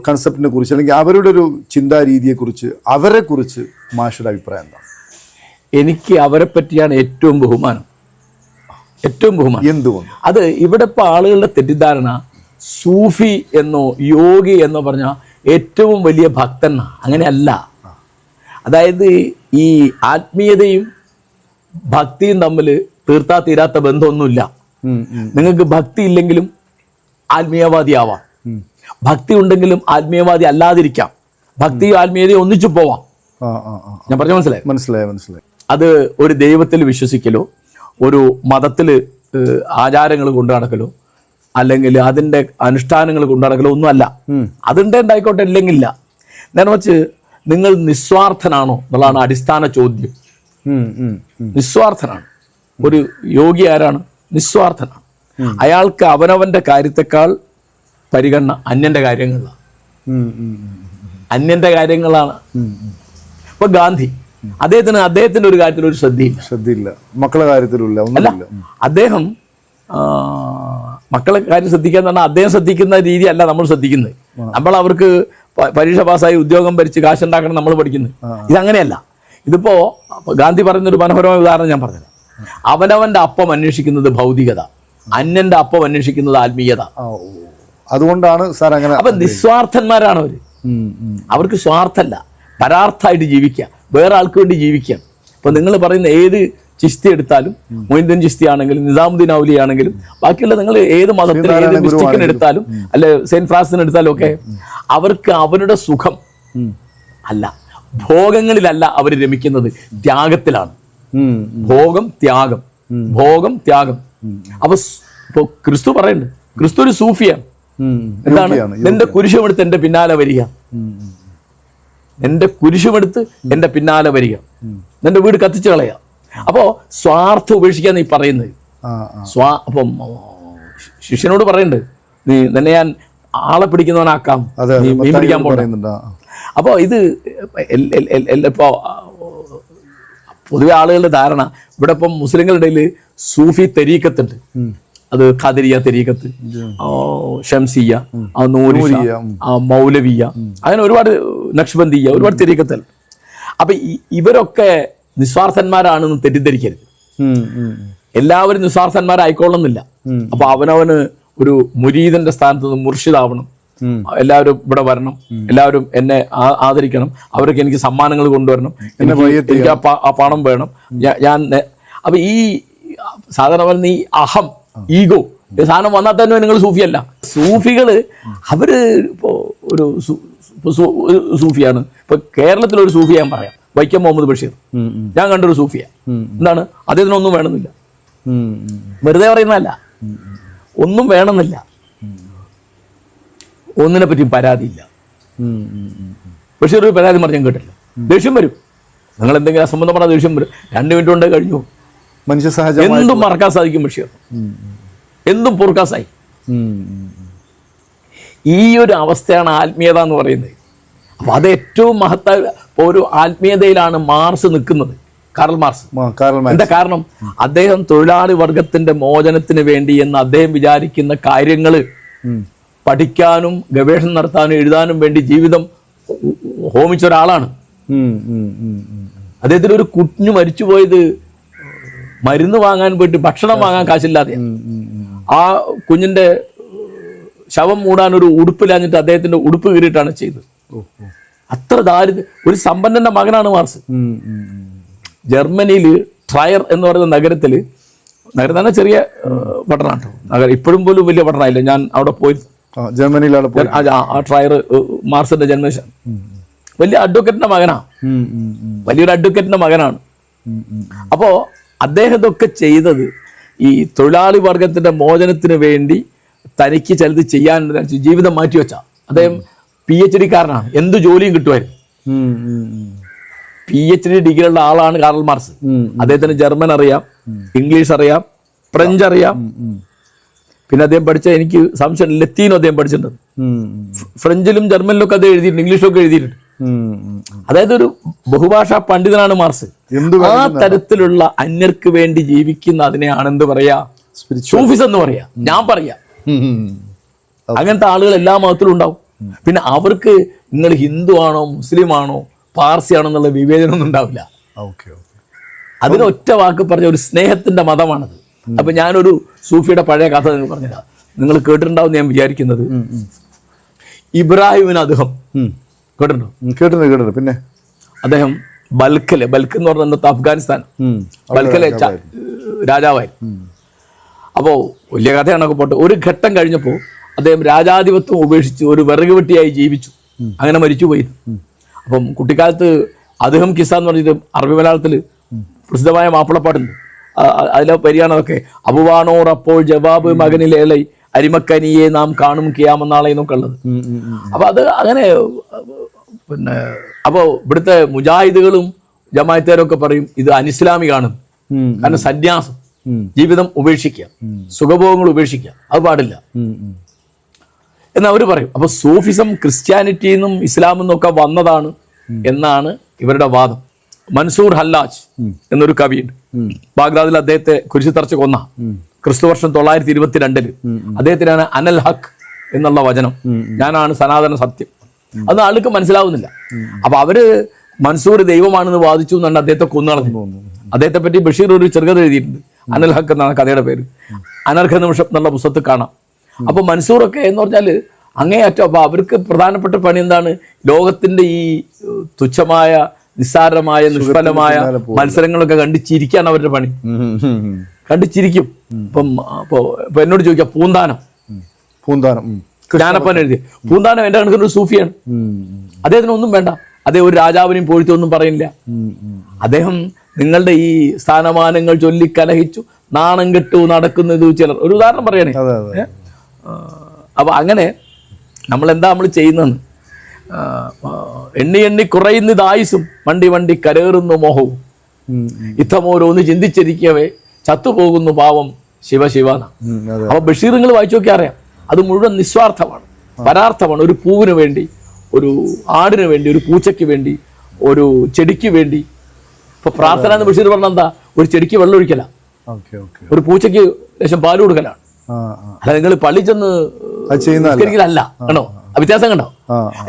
കൺസെപ്റ്റിനെ കുറിച്ച്, അല്ലെങ്കിൽ അവരുടെ ഒരു ചിന്താ രീതിയെക്കുറിച്ച്, അവരെക്കുറിച്ച് മാഷയുടെ അഭിപ്രായം എന്താണ്? എനിക്ക് അവരെ പറ്റിയാണ് ഏറ്റവും ബഹുമാനം. എന്തുകൊണ്ട്? അത് ഇവിടെ ഇപ്പോൾ ആളുകളുടെ തെറ്റിദ്ധാരണ സൂഫി എന്നോ യോഗി എന്നോ പറഞ്ഞാൽ ഏറ്റവും വലിയ ഭക്തൻ. അങ്ങനെയല്ല. അതായത് ഈ ആത്മീയതയും ഭക്തിയും തമ്മിൽ തീർത്താ തീരാത്ത ബന്ധമൊന്നുമില്ല. നിങ്ങൾക്ക് ഭക്തി ഇല്ലെങ്കിലും ആത്മീയവാദിയാവാം, ഭക്തി ഉണ്ടെങ്കിലും ആത്മീയവാദി അല്ലാതിരിക്കാം, ഭക്തിയും ആത്മീയതയും ഒന്നിച്ചു പോവാം. ഞാൻ പറഞ്ഞ മനസ്സിലായി. അത് ഒരു ദൈവത്തിൽ വിശ്വസിക്കലോ, ഒരു മതത്തിൽ ആചാരങ്ങൾ കൊണ്ടു നടക്കലോ, അല്ലെങ്കിൽ അതിൻ്റെ അനുഷ്ഠാനങ്ങൾ കൊണ്ടു നടക്കലോ ഒന്നുമല്ല. അതിൻ്റെ ഉണ്ടായിക്കോട്ടെ, ഇല്ലെങ്കില്ല. നേരെ മറിച്ച് നിങ്ങൾ നിസ്വാർത്ഥനാണോ എന്നുള്ളതാണ് അടിസ്ഥാന ചോദ്യം. നിസ്വാർത്ഥനാണ്. ഒരു യോഗി ആരാണ്? നിസ്വാർത്ഥനാണ്. അയാൾക്ക് അവനവന്റെ കാര്യത്തെക്കാൾ പരിഗണന അന്യന്റെ കാര്യങ്ങളിലാണ്. ഇപ്പൊ ഗാന്ധി, അദ്ദേഹത്തിന്റെ ഒരു കാര്യത്തിൽ ഒരു ശ്രദ്ധയില്ല, മക്കളുടെ കാര്യത്തിലില്ല. അദ്ദേഹം മക്കളെ കാര്യം ശ്രദ്ധിക്കാന്ന് പറഞ്ഞാൽ അദ്ദേഹം ശ്രദ്ധിക്കുന്ന രീതി അല്ല നമ്മൾ ശ്രദ്ധിക്കുന്നത്. നമ്മൾ അവർക്ക് പരീക്ഷ പാസ്സായി ഉദ്യോഗം ഭരിച്ച് കാശുണ്ടാക്കണം നമ്മൾ പഠിക്കുന്നത്. ഇതങ്ങനെയല്ല. ഇതിപ്പോ ഗാന്ധി പറയുന്നൊരു മനോഹരമായ ഉദാഹരണം ഞാൻ പറഞ്ഞത്. അവനവന്റെ അപ്പം അന്വേഷിക്കുന്നത് ഭൗതികത, അന്യന്റെ അപ്പം അന്വേഷിക്കുന്നത് ആത്മീയത. അതുകൊണ്ടാണ് സാർ അങ്ങനെ. അപ്പൊ നിസ്വാർത്ഥന്മാരാണ് അവര്. അവർക്ക് സ്വാർത്ഥമല്ല, പരാർത്ഥായിട്ട് ജീവിക്കുക, വേറെ ആൾക്ക് വേണ്ടി ജീവിക്കുക. ഇപ്പൊ നിങ്ങൾ പറയുന്ന ഏത് ചിസ്തി എടുത്താലും, മൊയ്നുദ്ദീൻ ചിസ്തി ആണെങ്കിലും നിസാമുദ്ദീൻ ഔലി ആണെങ്കിലും ബാക്കിയുള്ള നിങ്ങൾ ഏത് മതത്തിൽ ഏത് മിസ്റ്റിക്കിന് എടുത്താലും അല്ലെ സെയിന്റ് ഫ്രാൻസിന് എടുത്താലും ഒക്കെ അവർക്ക് അവരുടെ സുഖം അല്ല, ഭോഗങ്ങളിലല്ല അവർ രമിക്കുന്നത്, ത്യാഗത്തിലാണ്. ഭോഗം ത്യാഗം, ഭോഗം ത്യാഗം. അപ്പൊ ഇപ്പൊ ക്രിസ്തു പറയുന്നുണ്ട്, ക്രിസ്തു ഒരു സൂഫിയാണ്. എന്താണ്? നിന്റെ കുരിശുമെടുത്ത് എന്റെ പിന്നാലെ വരിക, എന്റെ കുരിശുമെടുത്ത് എന്റെ പിന്നാലെ വരിക, നിന്റെ വീട് കത്തിച്ചു കളയുക. അപ്പോ സ്വാർത്ഥം ഉപേക്ഷിക്കാന്ന് ഈ പറയുന്നത്. അപ്പം ശിഷ്യനോട് പറയുന്നുണ്ട്, നീ നിന്നെ ഞാൻ ആളെ പിടിക്കുന്നവനാക്കാം, നീ മീൻ പിടിക്കാൻ പോകണ്ട. അപ്പോ ഇത് ഇപ്പോ പൊതുവെ ആളുകളുടെ ധാരണ ഇവിടെ ഇപ്പം മുസ്ലിങ്ങളുടെ ഇടയിൽ സൂഫി തെരീക്കത്തുണ്ട്. അത് ഖാദിരിയ തെരീക്കത്ത്, ഷംസിയ, നൂരിയ, മൗലവിയ, അങ്ങനെ ഒരുപാട് നക്ഷബന്ദിയ, ഒരുപാട് തെരീക്കത്തൽ. അപ്പൊ ഇവരൊക്കെ നിസ്വാർത്ഥന്മാരാണെന്ന് തെറ്റിദ്ധരിക്കരുത്. എല്ലാവരും നിസ്വാർത്ഥന്മാരായിക്കൊള്ളുന്നില്ല. അപ്പൊ അവനവന് ഒരു മുരീദന്റെ സ്ഥാനത്ത് നിന്ന് മുർഷിദാവണം, എല്ലാവരും ഇവിടെ വരണം, എല്ലാവരും എന്നെ ആദരിക്കണം, അവർക്ക് എനിക്ക് സമ്മാനങ്ങൾ കൊണ്ടുവരണം, എനിക്ക് ആ പണം വേണം, ഞാൻ. അപ്പൊ ഈ സാധാരണ പറയുന്ന ഈ അഹം, ഈഗോ സാധനം വന്നാൽ തന്നെ നിങ്ങൾ സൂഫിയല്ല. സൂഫികള് അവര് ഇപ്പോ ഒരു സൂഫിയാണ്. ഇപ്പൊ കേരളത്തിലൊരു സൂഫി ഞാൻ പറയാം, വൈക്കം മുഹമ്മദ് ബഷീർ. ഞാൻ കണ്ടൊരു സൂഫിയ. എന്താണ്? അദ്ദേഹത്തിനൊന്നും വേണമെന്നില്ല, വെറുതെ പറയുന്നതല്ല, ഒന്നും വേണമെന്നില്ല, ഒന്നിനെ പറ്റിയും പരാതിയില്ല. ബഷീർ ഒരു പരാതി പറഞ്ഞാൽ കേട്ടില്ല. ദേഷ്യം വരും, നിങ്ങൾ എന്തെങ്കിലും അസംബന്ധം പറഞ്ഞാൽ ദേഷ്യം വരും. 2 മിനിറ്റ് കൊണ്ട് കഴിഞ്ഞു. മനുഷ്യ സഹജം, എന്തും മറക്കാൻ സാധിക്കും ബഷീർ, എന്തും പൊറുക്കാൻ സാധിക്കും. ഈ ഒരു അവസ്ഥയാണ് ആത്മീയത എന്ന് പറയുന്നത്. അപ്പൊ അത് ഏറ്റവും മഹത്തായ ഒരു ആത്മീയതയിലാണ് മാർസ് നിൽക്കുന്നത്, കാറൽ മാർസ്. എന്താ കാരണം? അദ്ദേഹം തൊഴിലാളി വർഗത്തിന്റെ മോചനത്തിന് വേണ്ടി എന്ന് അദ്ദേഹം വിചാരിക്കുന്ന കാര്യങ്ങള് പഠിക്കാനും ഗവേഷണം നടത്താനും എഴുതാനും വേണ്ടി ജീവിതം ഹോമിച്ച ഒരാളാണ്. അദ്ദേഹത്തിന് ഒരു കുഞ്ഞു മരിച്ചുപോയത് മരുന്ന് വാങ്ങാൻ പോയിട്ട് ഭക്ഷണം വാങ്ങാൻ കാശില്ലാതെ, ആ കുഞ്ഞിന്റെ ശവം മൂടാൻ ഒരു ഉടുപ്പില്ലാഞ്ഞിട്ട് അദ്ദേഹത്തിന്റെ ഉടുപ്പ് കീറിയിട്ടാണ് ചെയ്തത്. അത്ര ദാരിദ്ര്യം. ഒരു സമ്പന്നന്റെ മകനാണ് മാർസ്. ജർമ്മനിയിൽ ട്രയർ എന്ന് പറയുന്ന നഗരം തന്നെ ചെറിയ പട്ടണമാണ് കേട്ടോ, നഗരം ഇപ്പോഴും പോലും വലിയ പട്ടണമില്ല. ഞാൻ അവിടെ പോയി, ജർമ്മനിയിലാണ് ആ ട്രയർ മാർസിന്റെ ജന്മദേശം. വലിയ അഡ്വക്കേറ്റിന്റെ മകനാ, വലിയൊരു അഡ്വക്കേറ്റിന്റെ മകനാണ്. അപ്പോ അദ്ദേഹം ഇതൊക്കെ ചെയ്തത് ഈ തൊഴിലാളി വർഗത്തിന്റെ മോചനത്തിന് വേണ്ടി തനിക്ക് ചിലത് ചെയ്യാൻ ജീവിതം മാറ്റിവെച്ച. അദ്ദേഹം PhD കാരനാണ്, എന്ത് ജോലിയും കിട്ടുമായിരുന്നു. PhD ഡിഗ്രി ഉള്ള ആളാണ് കാറൽ മാർസ്. അദ്ദേഹത്തിന് ജർമ്മൻ അറിയാം, ഇംഗ്ലീഷ് അറിയാം, ഫ്രഞ്ച് അറിയാം. പിന്നെ അദ്ദേഹം പഠിച്ച, എനിക്ക് സംശയം, ലത്തീനോ അദ്ദേഹം പഠിച്ചിട്ടുണ്ട്. ഫ്രഞ്ചിലും ജർമ്മനിലും ഒക്കെ അദ്ദേഹം എഴുതിയിട്ടുണ്ട്, ഇംഗ്ലീഷിലൊക്കെ എഴുതിയിട്ടുണ്ട്. അതായത് ഒരു ബഹുഭാഷാ പണ്ഡിതനാണ് മാർസ്. ആ തരത്തിലുള്ള അന്യർക്ക് വേണ്ടി ജീവിക്കുന്ന അതിനെയാണ് എന്ത് പറയാ, സൂഫിസം എന്ന് പറയാ. ഞാൻ പറയാ അങ്ങനത്തെ ആളുകൾ എല്ലാ മതത്തിലും ഉണ്ടാവും. പിന്നെ അവർക്ക് നിങ്ങൾ ഹിന്ദു ആണോ മുസ്ലിം ആണോ പാർസി ആണോ എന്നുള്ള വിവേചനമൊന്നും ഉണ്ടാവില്ല. അതിന് ഒറ്റ വാക്ക് പറഞ്ഞ ഒരു സ്നേഹത്തിന്റെ മതമാണത്. അപ്പൊ ഞാനൊരു സൂഫിയുടെ പഴയ കഥ നിങ്ങൾ പറഞ്ഞില്ല, നിങ്ങൾ കേട്ടിട്ടുണ്ടാവും ഞാൻ വിചാരിക്കുന്നത്. ഇബ്രാഹിമിന് അദ്ദേഹം കേട്ടിട്ടുണ്ടോ? കേട്ടിട്ടുണ്ട്. പിന്നെ അദ്ദേഹം ബൽക്ക് എന്ന് പറഞ്ഞ ഇന്നത്തെ അഫ്ഗാനിസ്ഥാൻ, ബൽക്കലെ രാജാവായിരുന്നു. അപ്പോ വലിയ കഥയാണൊക്കെ പോട്ടെ. ഒരു ഘട്ടം കഴിഞ്ഞപ്പോ അദ്ദേഹം രാജാധിപത്യം ഉപേക്ഷിച്ച് ഒരു വിറക് വെട്ടിയായി ജീവിച്ചു, അങ്ങനെ മരിച്ചുപോയി. അപ്പം കുട്ടിക്കാലത്ത് അദ്ദേഹം കിസ്സ എന്ന് പറഞ്ഞിട്ട് അറബി മലയാളത്തിൽ പ്രസിദ്ധമായ മാപ്പിളപ്പാട്ടുണ്ട്. അതിലെ വരികയാണതൊക്കെ. അബുവാണോർ അപ്പോൾ ജവാബ് മകനിലേളை അരിമക്കനിയെ നാം കാണും കിയാമെന്നാളെ എന്നൊക്കെ ഉള്ളത്. അപ്പൊ അത് അങ്ങനെ. പിന്നെ അപ്പോ ഇവിടുത്തെ മുജാഹിദുകളും ജമാഅത്തുകാരൊക്കെ പറയും ഇത് അനിസ്ലാമികാണ്. കാരണം സന്യാസം, ജീവിതം ഉപേക്ഷിക്കുക, സുഖഭോഗങ്ങൾ ഉപേക്ഷിക്കുക, അത് പാടില്ല എന്ന് അവർ പറയും. അപ്പൊ സൂഫിസം ക്രിസ്ത്യാനിറ്റിയിൽ നിന്നും ഇസ്ലാമിൽ നിന്നൊക്കെ വന്നതാണ് എന്നാണ് ഇവരുടെ വാദം. മൻസൂർ ഹല്ലാജ് എന്നൊരു കവിയുണ്ട്, ബാഗ്ദാദിൽ അദ്ദേഹത്തെ കുരിശിത്തറച്ച് കൊന്ന, ക്രിസ്തുവർഷം 922 അദ്ദേഹത്തിനാണ് അനൽ ഹക്ക് എന്നുള്ള വചനം, ഞാനാണ് സനാതന സത്യം. അതൊന്നും ആൾക്ക് മനസ്സിലാവുന്നില്ല. അപ്പൊ അവര് മൻസൂർ ദൈവമാണെന്ന് വാദിച്ചു എന്നാണ് അദ്ദേഹത്തെ കൊന്നുകളഞ്ഞു. അദ്ദേഹത്തെ പറ്റി ബഷീർ ഒരു ചെറുകഥ എഴുതിയിട്ടുണ്ട്, അനൽ ഹക്ക് എന്നാണ് കഥയുടെ പേര്. അനർഘ നിമിഷം എന്നുള്ള പുസ്തകത്തിൽ കാണാം. അപ്പൊ മൻസൂറൊക്കെ എന്ന് പറഞ്ഞാല് അങ്ങേയറ്റം. അപ്പൊ അവർക്ക് പ്രധാനപ്പെട്ട പണി എന്താണ്? ലോകത്തിന്റെ ഈ തുച്ഛമായ, നിസ്സാരമായ, നിഷ്ഫലമായ മത്സരങ്ങളൊക്കെ കണ്ടു ചിരിക്കാണ് അവരുടെ പണി. കണ്ടു ചിരിക്കും. ഇപ്പൊ എന്നോട് ചോദിക്കാം, പൂന്താനം ജ്ഞാനപ്പൻ എഴുതി. പൂന്താനം എന്റെ കണക്കൊരു സൂഫിയാണ്. അദ്ദേഹത്തിന് ഒന്നും വേണ്ട, അദ്ദേഹം ഒരു രാജാവിനെയും പോയിട്ടൊന്നും പറയുന്നില്ല. അദ്ദേഹം നിങ്ങളുടെ ഈ സ്ഥാനമാനങ്ങൾ ചൊല്ലി കലഹിച്ചു നാണം കെട്ടു നടക്കുന്നത് ചിലർ. ഒരു ഉദാഹരണം പറയണേ. അപ്പൊ അങ്ങനെ നമ്മൾ ചെയ്യുന്നതെന്ന് എണ്ണി എണ്ണി കുറയുന്നത് ആയുസും, വണ്ടി വണ്ടി കരേറുന്നു മോഹവും, ഇത്തമോരോന്ന് ചിന്തിച്ചിരിക്കവേ ചത്തുപോകുന്നു പാവം ശിവശിവ. അപ്പൊ ബഷീറുകൾ വായിച്ചു നോക്കി അറിയാം, അത് മുഴുവൻ നിസ്വാർത്ഥമാണ്, പരാർത്ഥമാണ്. ഒരു പൂവിന് വേണ്ടി, ഒരു ആടിന് വേണ്ടി, ഒരു പൂച്ചയ്ക്ക് വേണ്ടി, ഒരു ചെടിക്ക് വേണ്ടി. ഇപ്പൊ പ്രാർത്ഥന എന്ന് ബഷീർ പറഞ്ഞ എന്താ? ഒരു ചെടിക്ക് വെള്ളം ഒഴിക്കല, ഒരു പൂച്ചയ്ക്ക് ലേശം പാല് കൊടുക്കലാണ്. അല്ല നിങ്ങൾ പള്ളി ചെന്ന് നിസ്കരിക്കലല്ല. കണ്ടോ വ്യത്യാസം? കണ്ടോ?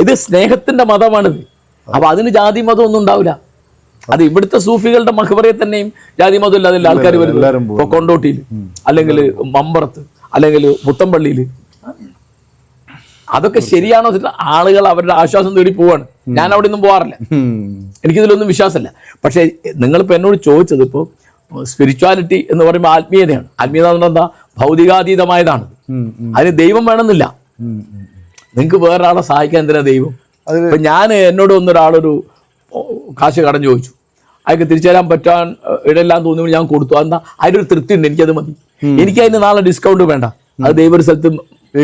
ഇത് സ്നേഹത്തിന്റെ മതമാണിത്. അപ്പൊ അതിന് ജാതി മതം ഒന്നും ഉണ്ടാവില്ല. അത് ഇവിടുത്തെ സൂഫികളുടെ മഖബറയെ തന്നെയും ജാതി മതം ഇല്ലാതെ ആൾക്കാർ വരുന്നത്. ഇപ്പൊ കൊണ്ടോട്ടിയിൽ, അല്ലെങ്കിൽ മമ്പറത്ത്, അല്ലെങ്കിൽ പുത്തമ്പള്ളിയിൽ. അതൊക്കെ ശരിയാണോ? ആളുകൾ അവരുടെ ആശ്വാസം തേടി പോവാണ്. ഞാൻ അവിടെ ഒന്നും പോകാറില്ല, എനിക്കിതിലൊന്നും വിശ്വാസമില്ല. പക്ഷെ നിങ്ങളിപ്പോ എന്നോട് ചോദിച്ചത്, ഇപ്പോൾ സ്പിരിച്വാലിറ്റി എന്ന് പറയുമ്പോൾ ആത്മീയതയാണ്. ആത്മീയത എന്ന് പറഞ്ഞാൽ എന്താ? ഭൗതികാതീതമായതാണ്. അതിന് ദൈവം വേണമെന്നില്ല. നിങ്ങൾക്ക് വേറൊരാളെ സഹായിക്കാൻ എന്തിനാ ദൈവം? ഇപ്പൊ എന്നോട് ഒന്നൊരാളൊരു കാശ് കടം ചോദിച്ചു, അയാൾക്ക് തിരിച്ചു തരാൻ പറ്റാൻ ഇടയെല്ലാം തോന്നുമ്പോൾ ഞാൻ കൊടുത്തു. എന്താ? അതിനൊരു തൃപ്തി ഉണ്ട്, എനിക്കത് മതി. എനിക്ക് അതിന് നാളെ ഡിസ്കൗണ്ട് വേണ്ട. അത് ദൈവ ഒരു സ്ഥലത്ത്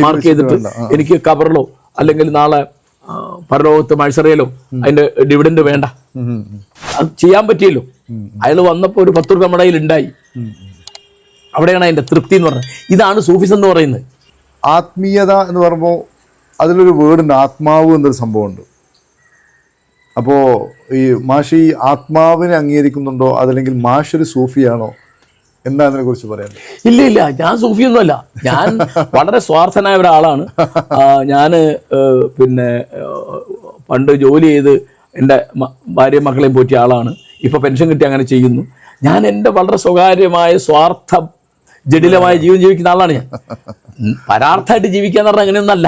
മാർക്ക് ചെയ്തിട്ട് എനിക്ക് കവറിലോ അല്ലെങ്കിൽ നാളെ പരലോകത്ത് മത്സരയിലോ അതിന്റെ ഡിവിഡൻഡ് വേണ്ട. അത് ചെയ്യാൻ പറ്റിയല്ലോ. അയാൾ വന്നപ്പോ ഒരു 10 രൂപ നമ്മുടെ കയ്യിൽ ഉണ്ടായി. അവിടെയാണ് അതിന്റെ തൃപ്തി എന്ന് പറഞ്ഞത്. ഇതാണ് സൂഫിസം എന്ന് പറയുന്നത്. ആത്മീയത എന്ന് പറയുമ്പോൾ അതിലൊരു വേർഡുണ്ട്, ആത്മാവ് എന്നൊരു സംഭവമുണ്ട്. അപ്പോൾ ഈ മാഷ് ഈ ആത്മാവിനെ അംഗീകരിക്കുന്നുണ്ടോ, അതല്ലെങ്കിൽ മാഷ് ഒരു സൂഫിയാണോ? എന്താ അതിനെ കുറിച്ച് പറയാൻ? ഇല്ല, ഞാൻ സൂഫിയൊന്നുമല്ല. ഞാൻ വളരെ സ്വാർത്ഥനായ ഒരാളാണ്. ഞാൻ പിന്നെ പണ്ട് ജോലി ചെയ്ത് എൻ്റെ ഭാര്യയും മക്കളെയും പോറ്റിയ ആളാണ്. ഇപ്പൊ പെൻഷൻ കിട്ടി അങ്ങനെ ചെയ്യുന്നു. ഞാൻ എൻ്റെ വളരെ സ്വകാര്യമായ സ്വാർത്ഥ ജടിലമായ ജീവൻ ജീവിക്കുന്ന ആളാണ് ഞാൻ. പരാർത്ഥമായിട്ട് ജീവിക്കാന്ന് പറഞ്ഞാൽ അങ്ങനെയൊന്നല്ല.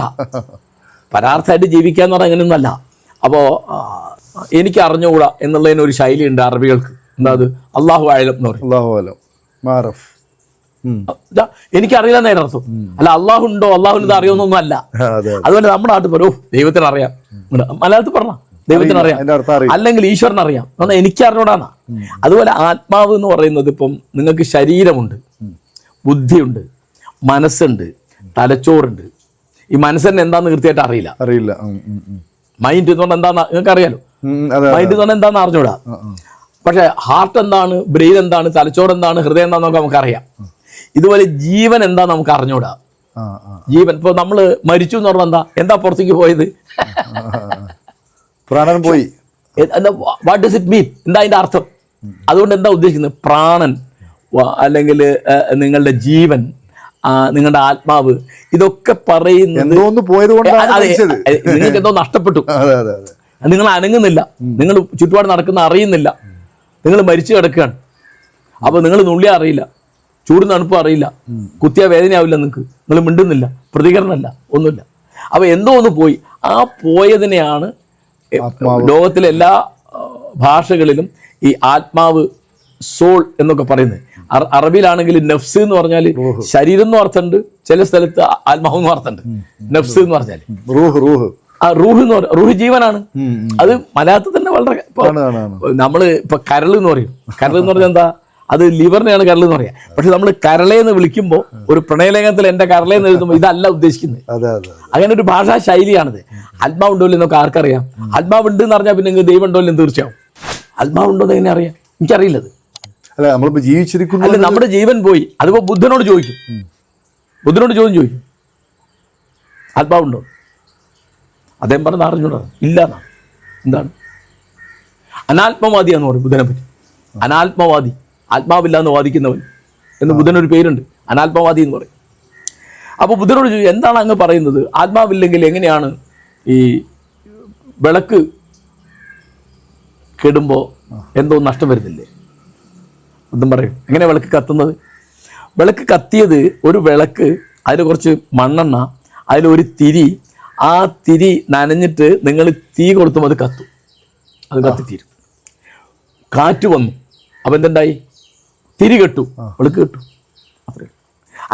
പരാർത്ഥമായിട്ട് ജീവിക്കാന്ന് പറഞ്ഞാൽ അങ്ങനെയൊന്നല്ല. അപ്പോൾ എനിക്ക് അറിഞ്ഞുകൂടാ എന്നുള്ളതിന് ഒരു ശൈലിയുണ്ട് അറബികൾക്ക്. എന്താ അത്? അള്ളാഹു ആലം എന്ന് പറയും. എനിക്കറിയില്ല നേരർത്ഥം. അല്ല അള്ളാഹു ഉണ്ടോ, അള്ളാഹുവിന് അറിയുന്നൊന്നും അല്ല. അതുപോലെ നമ്മുടെ നാട്ടിൽ പറയും ദൈവത്തിന് അറിയാം. മലയാളത്തിൽ പറഞ്ഞ ദൈവത്തിന് അറിയാം, അല്ലെങ്കിൽ ഈശ്വരന് അറിയാം. എന്നാൽ എനിക്ക് അറിഞ്ഞൂടാന്നാ. അതുപോലെ ആത്മാവ് എന്ന് പറയുന്നത്, ഇപ്പം നിങ്ങൾക്ക് ശരീരമുണ്ട്, ബുദ്ധിയുണ്ട്, മനസ്സുണ്ട്, തലച്ചോറുണ്ട്. ഈ മനസ്സിന് എന്താന്ന് കൃത്യമായിട്ട് അറിയില്ല. മൈൻഡ് എന്ന് പറഞ്ഞാൽ എന്താന്ന് നിങ്ങൾക്ക് അറിയാലോ. മൈൻഡ് എന്ന് പറഞ്ഞാൽ എന്താന്ന് അറിഞ്ഞൂടാ. പക്ഷെ ഹാർട്ട് എന്താണ്, ബ്രെയിൻ എന്താണ്, തലച്ചോറ് എന്താണ്, ഹൃദയം എന്താണെന്നൊക്കെ നമുക്കറിയാം. ഇതുപോലെ ജീവൻ എന്താ നമുക്ക് അറിഞ്ഞൂടാ. ജീവൻ ഇപ്പൊ നമ്മള് മരിച്ചു എന്ന് പറഞ്ഞാൽ എന്താ പുറത്തേക്ക് പോയത്? പ്രാണൻ പോയി. What does it mean? എന്താ അതിന്റെ അർത്ഥം? അതുകൊണ്ട് എന്താ ഉദ്ദേശിക്കുന്നത്? പ്രാണൻ അല്ലെങ്കിൽ നിങ്ങളുടെ ജീവൻ, നിങ്ങളുടെ ആത്മാവ്, ഇതൊക്കെ പറയുന്നത് നിങ്ങൾക്ക് എന്തോ നഷ്ടപ്പെട്ടു. നിങ്ങൾ അനങ്ങുന്നില്ല, നിങ്ങൾ ചുറ്റുപാട് നടക്കുന്ന അറിയുന്നില്ല, നിങ്ങൾ മരിച്ചു കിടക്കുകയാണ്. അപ്പൊ നിങ്ങൾ നുള്ളി അറിയില്ല, ചൂടും തണുപ്പും അറിയില്ല, കുത്തിയ വേദനയാവില്ല, നിങ്ങൾ മിണ്ടുന്നില്ല, പ്രതികരണമല്ല, ഒന്നുമില്ല. അപ്പൊ എന്തോ ഒന്ന് പോയി. ആ പോയതിനെയാണ് ലോകത്തിലെ എല്ലാ ഭാഷകളിലും ഈ ആത്മാവ്, സോൾ എന്നൊക്കെ പറയുന്നത്. അറബിയിലാണെങ്കിൽ നഫ്സ് എന്ന് പറഞ്ഞാൽ ശരീരം എന്ന് അർത്ഥമുണ്ട്, ചില സ്ഥലത്ത് ആത്മാവ് എന്ന് അർത്ഥമുണ്ട്. നഫ്സ് എന്ന് പറഞ്ഞാൽ റൂഹ് എന്ന് പറയും. റൂഹ് ജീവനാണ്. അത് മലയാളത്തിൽ തന്നെ വളരെ നമ്മള് ഇപ്പൊ കരൾ എന്ന് പറയും. കരൾ എന്ന് പറഞ്ഞാൽ എന്താ? അത് ലിവറിനെയാണ് കരൾ എന്ന് പറയാം. പക്ഷെ നമ്മൾ കരളേന്ന് വിളിക്കുമ്പോൾ ഒരു പ്രണയലേഖനത്തിൽ എന്റെ കരളേന്ന് എഴുതുമ്പോൾ ഇതല്ല ഉദ്ദേശിക്കുന്നത്. അങ്ങനെ ഒരു ഭാഷാ ശൈലിയാണിത്. ആത്മാവുണ്ടോ എന്നൊക്കെ ആർക്കറിയാം? ആത്മാവുണ്ട് എന്ന് പറഞ്ഞാൽ പിന്നെ നിങ്ങൾക്ക് ദൈവം ഉണ്ടോ എന്ന് തീർച്ചയാവും. ആത്മാവുണ്ടോ എന്ന് എങ്ങനെ അറിയാം? എനിക്കറിയില്ലത്. അല്ല, നമ്മളിപ്പോ ജീവിച്ചിരിക്കുന്നു. അല്ല, നമ്മുടെ ജീവൻ പോയി. അതിപ്പോ ബുദ്ധനോട് ചോദിക്കും. ബുദ്ധനോട് ചോദിക്കും ആത്മാവുണ്ടോ? അദ്ദേഹം പറഞ്ഞ അറിഞ്ഞൂടാ, ഇല്ല എന്നാണ്. എന്താണ്? അനാത്മവാദിയാന്ന് പറയും ബുദ്ധനെ പറ്റി. അനാത്മവാദി, ആത്മാവില്ല എന്ന് വാദിക്കുന്നവൻ എന്ന് ബുദ്ധനൊരു പേരുണ്ട്, അനാത്മവാദി എന്ന് പറയും. അപ്പോൾ ബുദ്ധനോട് ചോദിച്ചു, എന്താണ് അങ്ങ് പറയുന്നത്? ആത്മാവില്ലെങ്കിൽ എങ്ങനെയാണ് ഈ വിളക്ക് കെടുമ്പോൾ എന്തോ നഷ്ടം വരുന്നില്ലേ? ഒന്നും പറയും. എങ്ങനെ വിളക്ക് കത്തുന്നത്? വിളക്ക് കത്തിയത്, ഒരു വിളക്ക്, അതിൽ കുറച്ച് മണ്ണെണ്ണ, അതിലൊരു തിരി, ആ തിരി നനഞ്ഞിട്ട് നിങ്ങൾ തീ കൊടുത്തും അത് കത്തും, അത് കത്തിത്തീരും. കാറ്റ് വന്നു, അപ്പം എന്തുണ്ടായി? തിരി കെട്ടു, വിളക്ക് കെട്ടു. അത്രേ.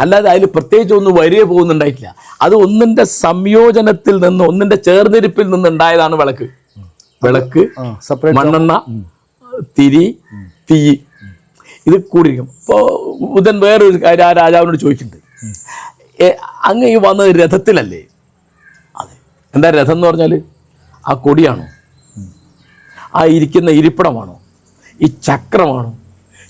അല്ലാതെ അതിൽ പ്രത്യേകിച്ച് ഒന്നും വരിക പോകുന്നുണ്ടായിട്ടില്ല. അത് ഒന്നിൻ്റെ സംയോജനത്തിൽ നിന്ന്, ഒന്നിൻ്റെ ചേർന്നിരിപ്പിൽ നിന്നുണ്ടായതാണ് വിളക്ക്. വിളക്ക്, മണ്ണെണ്ണ, തിരി, തീ, ഇത് കൂടിയിരിക്കും. ഇപ്പോൾ ബുധൻ വേറൊരു കാര്യം ആ രാജാവിനോട് ചോദിക്കുന്നുണ്ട്, അങ്ങ് ഈ വന്നത് രഥത്തിലല്ലേ? അതെ. എന്താ രഥം എന്ന് പറഞ്ഞാൽ? ആ കൊടിയാണോ? ആ ഇരിക്കുന്ന ഇരിപ്പിടമാണോ? ഈ ചക്രമാണോ?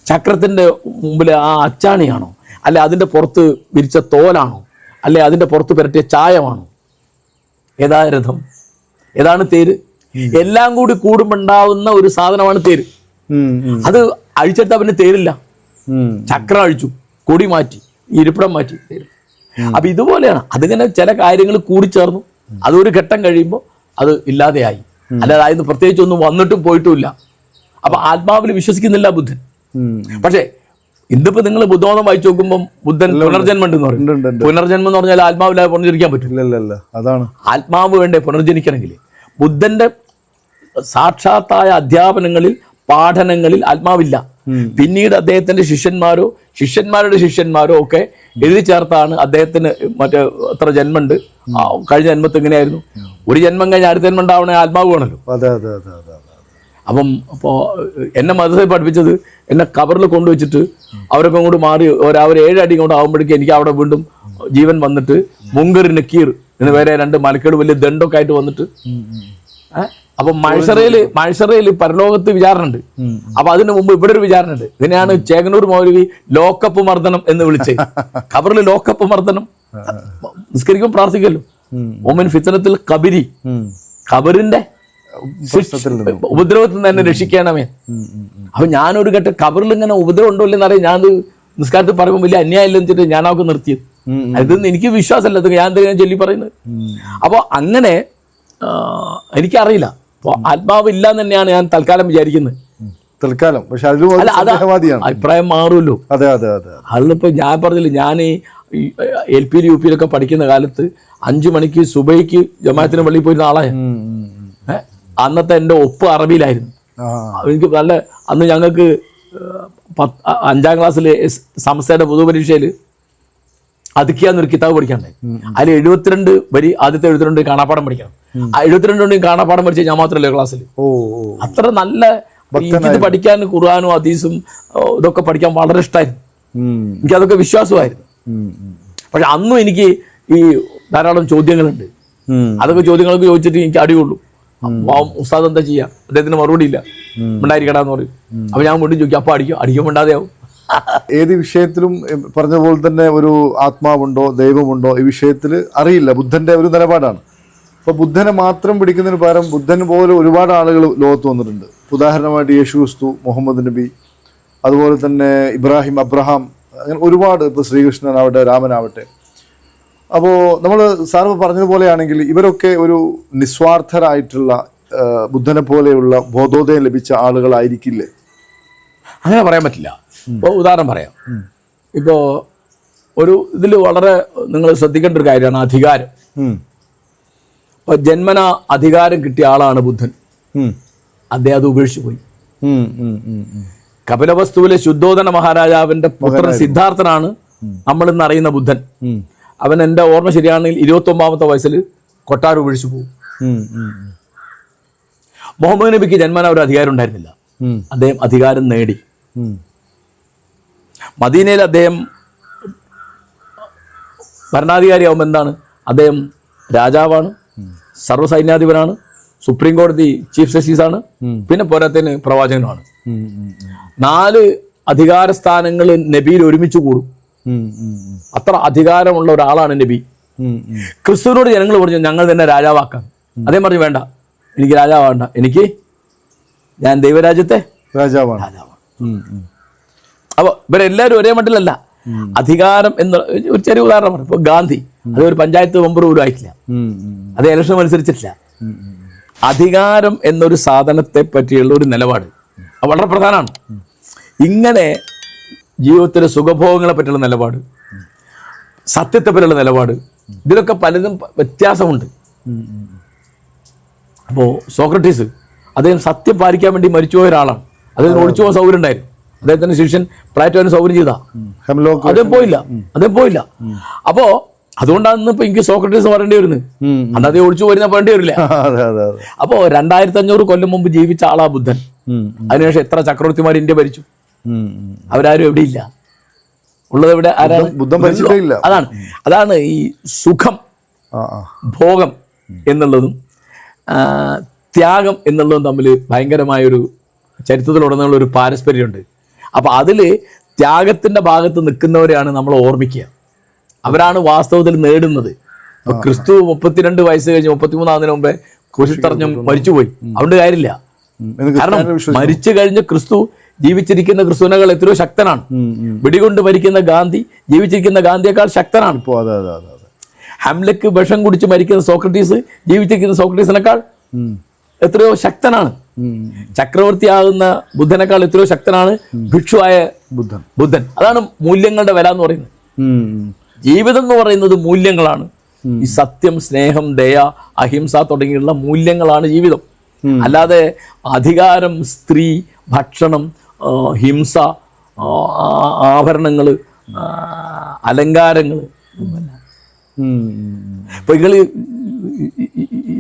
ചക്രത്തിൻ്റെ മുമ്പിൽ ആ അച്ചാണിയാണോ? അല്ലെ അതിൻ്റെ പുറത്ത് വിരിച്ച തോലാണോ? അല്ലെ അതിൻ്റെ പുറത്ത് പുരട്ടിയ ചായമാണോ? ഏതാ രഥം? ഏതാണ് തേര്? എല്ലാം കൂടി കൂടുമ്പോണ്ടാവുന്ന ഒരു സാധനമാണ് തേര്. അത് അഴിച്ചെടുത്താൽ പിന്നെ തേരില്ല. ചക്രം അഴിച്ചു, കൊടി മാറ്റി, ഇരിപ്പിടം മാറ്റി, തേര്. അപ്പൊ ഇതുപോലെയാണ്. അതിങ്ങനെ ചില കാര്യങ്ങൾ കൂടിച്ചേർന്നു, അതൊരു ഘട്ടം കഴിയുമ്പോൾ അത് ഇല്ലാതെയായി. അല്ലാതെ അതിന് പ്രത്യേകിച്ച് ഒന്നും വന്നിട്ടും പോയിട്ടുമില്ല. അപ്പൊ ആത്മാവിൽ വിശ്വസിക്കുന്നില്ല ബുദ്ധൻ. പക്ഷേ ഇന്നിപ്പോ നിങ്ങൾ ബുദ്ധമതം വായിച്ചു നോക്കുമ്പോൾ ബുദ്ധൻ പുനർജന്മം ഉണ്ടെന്ന് പറയും. പുനർജന്മം എന്ന് പറഞ്ഞാൽ ആത്മാവില്ലാതെ പുനർജനിക്കാൻ പറ്റില്ല. അതാണ് ആത്മാവ് വേണ്ടേ പുനർജനിക്കണമെങ്കിൽ. ബുദ്ധന്റെ സാക്ഷാത്തായ അധ്യാപനങ്ങളിൽ, പാഠനങ്ങളിൽ ആത്മാവില്ല. പിന്നീട് അദ്ദേഹത്തിന്റെ ശിഷ്യന്മാരുടെ ശിഷ്യന്മാരോ ഒക്കെ എഴുതി ചേർത്താണ് അദ്ദേഹത്തിന് മറ്റേ എത്ര ജന്മമുണ്ട്, കഴിഞ്ഞ ജന്മത്ത് എങ്ങനെയായിരുന്നു, ഒരു ജന്മം കഴിഞ്ഞ് അടുത്ത ജന്മം ഉണ്ടാവണേ ആത്മാവ് വേണമല്ലോ. അപ്പോൾ എന്നെ മതത്തെ പഠിപ്പിച്ചത്, എന്നെ കബറിൽ കൊണ്ടുവച്ചിട്ട് അവരൊക്കെ അങ്ങോട്ട് മാറി ഒരു 7 അടി കൊണ്ട് ആകുമ്പോഴേക്കും എനിക്ക് അവിടെ വീണ്ടും ജീവൻ വന്നിട്ട് മുങ്കർ നക്കീർ എന്ന് വേറെ 2 മലക്കേട് വലിയ ദണ്ടൊക്കെ ആയിട്ട് വന്നിട്ട്, അപ്പൊ മഴസറയില് പരലോകത്ത് വിചാരണ ഉണ്ട്. അപ്പൊ അതിന് മുമ്പ് ഇവിടെ ഒരു വിചാരണ ഉണ്ട്. ഇതിനെയാണ് ചേകനൂർ മൗലവി ലോക്കപ്പ് മർദ്ദനം എന്ന് വിളിച്ചത്. ഖബറിൽ ലോക്കപ്പ് മർദ്ദനം. നിസ്കരിക്കും പ്രാർത്ഥിക്കല്ലോ, ഓമൻ ഫിത്തനത്തിൽ കബരി, ഖബറിന്റെ ഉപദ്രവത്തിൽ നിന്ന് തന്നെ രക്ഷിക്കണമേ. അപ്പൊ ഞാനൊരു ഘട്ടം ഖബറിൽ ഇങ്ങനെ ഉപദ്രവം ഉണ്ടോ ഇല്ലെന്ന് അറിയാം. ഞാൻ നിസ്കാരത്തിൽ പറയുമ്പോൾ വലിയ അന്യായം വെച്ചിട്ട് ഞാൻ അവർക്ക് നിർത്തിയത്. ഇതൊന്നും എനിക്ക് വിശ്വാസമല്ല, ഞാൻ എന്തെങ്കിലും ചൊല്ലി പറയുന്നത്. അപ്പോൾ അങ്ങനെ എനിക്കറിയില്ല. അപ്പോൾ ആത്മാവ് ഇല്ല എന്ന് തന്നെയാണ് ഞാൻ തൽക്കാലം വിചാരിക്കുന്നത്. തൽക്കാലം. പക്ഷെ അഭിപ്രായം മാറുമല്ലോ. അതിലിപ്പോ ഞാൻ പറഞ്ഞില്ല, ഞാൻ LP UP പഠിക്കുന്ന കാലത്ത് 5 മണിക്ക് സുബൈക്ക് ജമാഅത്തിന് പള്ളിയിൽ പോയിരുന്ന ആളാണ്. അന്നത്തെ എൻ്റെ ഒപ്പ് അറബിയിലായിരുന്നു. എനിക്ക് നല്ല, അന്ന് ഞങ്ങൾക്ക് 5ാം ക്ലാസ്സിൽ സംസ്ഥയുടെ പൊതുപരീക്ഷയിൽ അതിക്കാന്നൊരു കിതാബ് പഠിക്കാണ്ടായി. അതിൽ 72 വരി, ആദ്യത്തെ 72 കാണാപ്പാടം പഠിക്കണം. ആ 72 കാണാപ്പാടം പഠിച്ച ഞാൻ മാത്രമല്ലേ ക്ലാസ്സിൽ. അത്ര നല്ല ഇത് പഠിക്കാൻ, ഖുർആനും ഹദീസും ഇതൊക്കെ പഠിക്കാൻ വളരെ ഇഷ്ടമായിരുന്നു. എനിക്കതൊക്കെ വിശ്വാസമായിരുന്നു. പക്ഷെ അന്നും എനിക്ക് ഈ ധാരാളം ചോദ്യങ്ങളുണ്ട്. അതൊക്കെ ചോദ്യങ്ങളൊക്കെ ചോദിച്ചിട്ട് എനിക്ക് അടിയുള്ളൂ. ഉസ്താദ് എന്താ ചെയ്യാ, അദ്ദേഹത്തിന് മറുപടി ഇല്ല, ഉണ്ടായിരിക്കടാന്ന് പറയും. അപ്പൊ ഞാൻ വീണ്ടും ചോദിക്കും, അപ്പൊ അടിക്കുമ്പോണ്ടാതെയാവും. ഏത് വിഷയത്തിലും പറഞ്ഞ പോലെ തന്നെ ഒരു ആത്മാവുണ്ടോ ദൈവമുണ്ടോ ഈ വിഷയത്തിൽ അറിയില്ല. ബുദ്ധന്റെ ഒരു നിലപാടാണ്. അപ്പോൾ ബുദ്ധനെ മാത്രം പിടിക്കുന്നതിന് പകരം ബുദ്ധൻ പോലെ ഒരുപാട് ആളുകൾ ലോകത്ത് വന്നിട്ടുണ്ട്. ഉദാഹരണമായിട്ട് യേശു ക്രിസ്തു, മുഹമ്മദ് നബി, അതുപോലെ തന്നെ ഇബ്രാഹിം, അബ്രഹാം, അങ്ങനെ ഒരുപാട്. ഇപ്പോൾ ശ്രീകൃഷ്ണനാവട്ടെ, രാമനാവട്ടെ. അപ്പോൾ നമ്മൾ സാറ് പറഞ്ഞതുപോലെയാണെങ്കിൽ ഇവരൊക്കെ ഒരു നിസ്വാർത്ഥരായിട്ടുള്ള ബുദ്ധനെ പോലെയുള്ള ബോധോദയം ലഭിച്ച ആളുകളായിരിക്കില്ലേ? അങ്ങനെ പറയാൻ പറ്റില്ല. ഇപ്പോൾ ഉദാഹരണം പറയാം. ഇപ്പോൾ ഒരു ഇതിൽ വളരെ നിങ്ങൾ ശ്രദ്ധിക്കേണ്ട ഒരു കാര്യമാണ് അധികാരം. ഇപ്പോൾ ജന്മന അധികാരം കിട്ടിയ ആളാണ് ബുദ്ധൻ. അദ്ദേഹം അത് ഉപേക്ഷിച്ചു പോയി. കപിലവസ്തുവിലെ ശുദ്ധോദന മഹാരാജാവിന്റെ പുത്രൻ സിദ്ധാർത്ഥനാണ് നമ്മൾ ഇന്ന് അറിയുന്ന ബുദ്ധൻ. അവൻ, എൻ്റെ ഓർമ്മ ശരിയാണെങ്കിൽ 29ാമത്തെ വയസ്സിൽ കൊട്ടാരം ഉപേക്ഷിച്ചു പോകും. മുഹമ്മദ് നബിക്ക് ജന്മന ഒരു അധികാരം ഉണ്ടായിരുന്നില്ല. അദ്ദേഹം അധികാരം നേടി. മദീനയിൽ അദ്ദേഹം ഭരണാധികാരിയാവുമ്പോൾ എന്താണ്, അദ്ദേഹം രാജാവാണ്, സർവ്വസൈന്യാധിപനാണ്, സുപ്രീം കോടതി ചീഫ് ജസ്റ്റിസാണ്, പിന്നെ പോരാത്തതിന് പ്രവാചകനുമാണ്. 4 അധികാര സ്ഥാനങ്ങൾ നബിയിൽ ഒരുമിച്ച് കൂടും. അത്ര അധികാരമുള്ള ഒരാളാണ് നബി. ക്രിസ്തുവിനോട് ജനങ്ങൾ പറഞ്ഞു, ഞങ്ങൾ തന്നെ രാജാവാക്കാം. അദ്ദേഹം പറഞ്ഞു, വേണ്ട, എനിക്ക് രാജാവാണ്ട, എനിക്ക് ഞാൻ ദൈവരാജ്യത്തെ രാജാവാണ്. അപ്പോൾ ഇവരെല്ലാവരും ഒരേ മട്ടിലല്ല. അധികാരം എന്ന് ഒരു ചെറിയ ഉദാഹരണം പറഞ്ഞു. ഇപ്പോൾ ഗാന്ധി, അത് ഒരു പഞ്ചായത്ത് മെമ്പർ പോലും ആയിട്ടില്ല, അത് ഇലക്ഷൻ മത്സരിച്ചിട്ടില്ല. അധികാരം എന്നൊരു സാധനത്തെ പറ്റിയുള്ള ഒരു നിലപാട് അത് വളരെ പ്രധാനമാണ്. ഇങ്ങനെ ജീവിതത്തിലെ സുഖഭോഗങ്ങളെ പറ്റിയുള്ള നിലപാട്, സത്യത്തെ പറ്റിയുള്ള നിലപാട്, ഇതിലൊക്കെ പലതും വ്യത്യാസമുണ്ട്. അപ്പോൾ സോക്രട്ടീസ് അദ്ദേഹം സത്യം പാലിക്കാൻ വേണ്ടി മരിച്ചുപോയ ഒരാളാണ്. അദ്ദേഹത്തിന് ഒളിച്ചു പോകാൻ സൗകര്യം ഉണ്ടായിരുന്നു. അദ്ദേഹത്തിന്റെ ശിഷ്യൻ പ്ലാറ്റോന് സൗകര്യം ചെയ്താ, അദ്ദേഹം പോയില്ല. അപ്പോ അതുകൊണ്ടാണ് ഇപ്പൊ എനിക്ക് സോക്രട്ടീസ് പറയേണ്ടി വരുന്നത്. അന്ന് അതേ ഒളിച്ചു പോരുന്ന പറയേണ്ടി വരില്ല. അപ്പോ 2500 കൊല്ലം മുമ്പ് ജീവിച്ച ആളാ ബുദ്ധൻ. അതിനുശേഷം എത്ര ചക്രവർത്തിമാർ ഇന്ത്യ ഭരിച്ചു? അവരാരും എവിടെയില്ല. ഉള്ളത് എവിടെ? ആരാണ്? അതാണ് ഈ സുഖം, ഭോഗം എന്നുള്ളതും ത്യാഗം എന്നുള്ളതും തമ്മിൽ ഭയങ്കരമായൊരു ചരിത്രത്തിലുടനീളം ഒരു പാരസ്പര്യമുണ്ട്. അപ്പം അതിൽ ത്യാഗത്തിൻ്റെ ഭാഗത്ത് നിൽക്കുന്നവരെയാണ് നമ്മൾ ഓർമ്മിക്കുക. അവരാണ് വാസ്തവത്തിൽ നേടുന്നത്. ഇപ്പൊ ക്രിസ്തു 32 വയസ്സ് കഴിഞ്ഞ് 33 മുമ്പേ കുരിശിൽ തറഞ്ഞ് മരിച്ചുപോയി. അതുകൊണ്ട് കാര്യമില്ല. കാരണം മരിച്ചു കഴിഞ്ഞ് ക്രിസ്തു ജീവിച്ചിരിക്കുന്ന ക്രിസ്തുവിനേക്കാൾ എത്രയോ ശക്തനാണ്. വെടികൊണ്ട് മരിക്കുന്ന ഗാന്ധി ജീവിച്ചിരിക്കുന്ന ഗാന്ധിയേക്കാൾ ശക്തനാണ്. ഹംലക്ക് വിഷം കുടിച്ച് മരിക്കുന്ന സോക്രട്ടീസ് ജീവിച്ചിരിക്കുന്ന സോക്രട്ടീസിനേക്കാൾ എത്രയോ ശക്തനാണ്. ചക്രവർത്തിയാകുന്ന ബുദ്ധനേക്കാൾ എത്രയോ ശക്തനാണ് ഭിക്ഷുവായ ബുദ്ധൻ. അതാണ് മൂല്യങ്ങളുടെ വില എന്ന് പറയുന്നത്. ജീവിതം എന്ന് പറയുന്നത് മൂല്യങ്ങളാണ്. ഈ സത്യം, സ്നേഹം, ദയ, അഹിംസ തുടങ്ങിയുള്ള മൂല്യങ്ങളാണ് ജീവിതം. അല്ലാതെ അധികാരം, സ്ത്രീ, ഭക്ഷണം, ഹിംസ, ആഭരണങ്ങൾ, അലങ്കാരങ്ങൾ. ഇപ്പൊ നിങ്ങൾ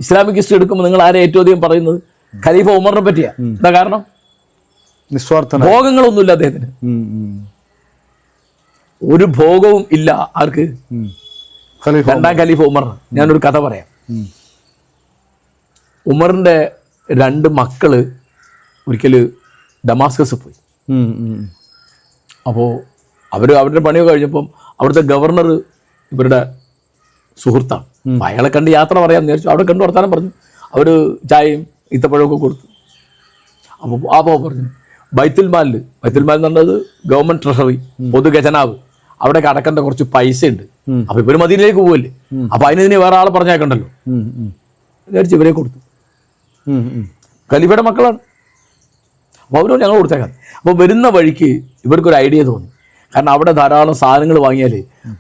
ഇസ്ലാമിക് ഹിസ്റ്ററി എടുക്കുമ്പോൾ നിങ്ങൾ ആരെ ഏറ്റവും അധികം പറയുന്നത്? ഖലീഫ ഉമറിനെ പറ്റിയാ. എന്താ കാരണം? നിസ്വാർത്ഥ ഭോഗങ്ങളൊന്നുമില്ല അദ്ദേഹത്തിന്. ഒരു ഭോഗവും ഇല്ല. ആർക്ക്? രണ്ടാം ഖലീഫ ഉമർ. ഞാനൊരു കഥ പറയാം. ഉമറിന്റെ 2 മക്കള് ഒരിക്കല് ഡമാസ്കസ് പോയി. അപ്പോൾ അവരുടെ പണിയൊക്കെ കഴിഞ്ഞപ്പം അവിടുത്തെ ഗവർണർ ഇവരുടെ സുഹൃത്താണ്. അയാളെ കണ്ട് യാത്ര പറയാമെന്ന് വിചാരിച്ചു. അവിടെ കണ്ടു വർത്താനം പറഞ്ഞു. അവർ ചായയും ഈത്തപ്പഴമൊക്കെ കൊടുത്തു. അപ്പോൾ പറഞ്ഞു ബൈത്തുൽമാൽ എന്ന് പറഞ്ഞത് ഗവൺമെന്റ് ട്രഷറി, പൊതു ഖജനാവ്, അവിടെ അടക്കേണ്ട കുറച്ച് പൈസ ഉണ്ട്. അപ്പൊ ഇവര് മദീനയിലേക്ക് പോവല്ലേ, അപ്പൊ അതിന് വേറെ ആളെ പറഞ്ഞേക്കണ്ടല്ലോ വിചാരിച്ച് ഇവരെ കൊടുത്തു. ഖലീഫയുടെ മക്കളാണ്. അപ്പോൾ അവരോട് ഞങ്ങൾ കൊടുത്തേക്കാം. അപ്പോൾ വരുന്ന വഴിക്ക് ഇവർക്കൊരു ഐഡിയ തോന്നി. കാരണം അവിടെ ധാരാളം സാധനങ്ങൾ വാങ്ങിയാൽ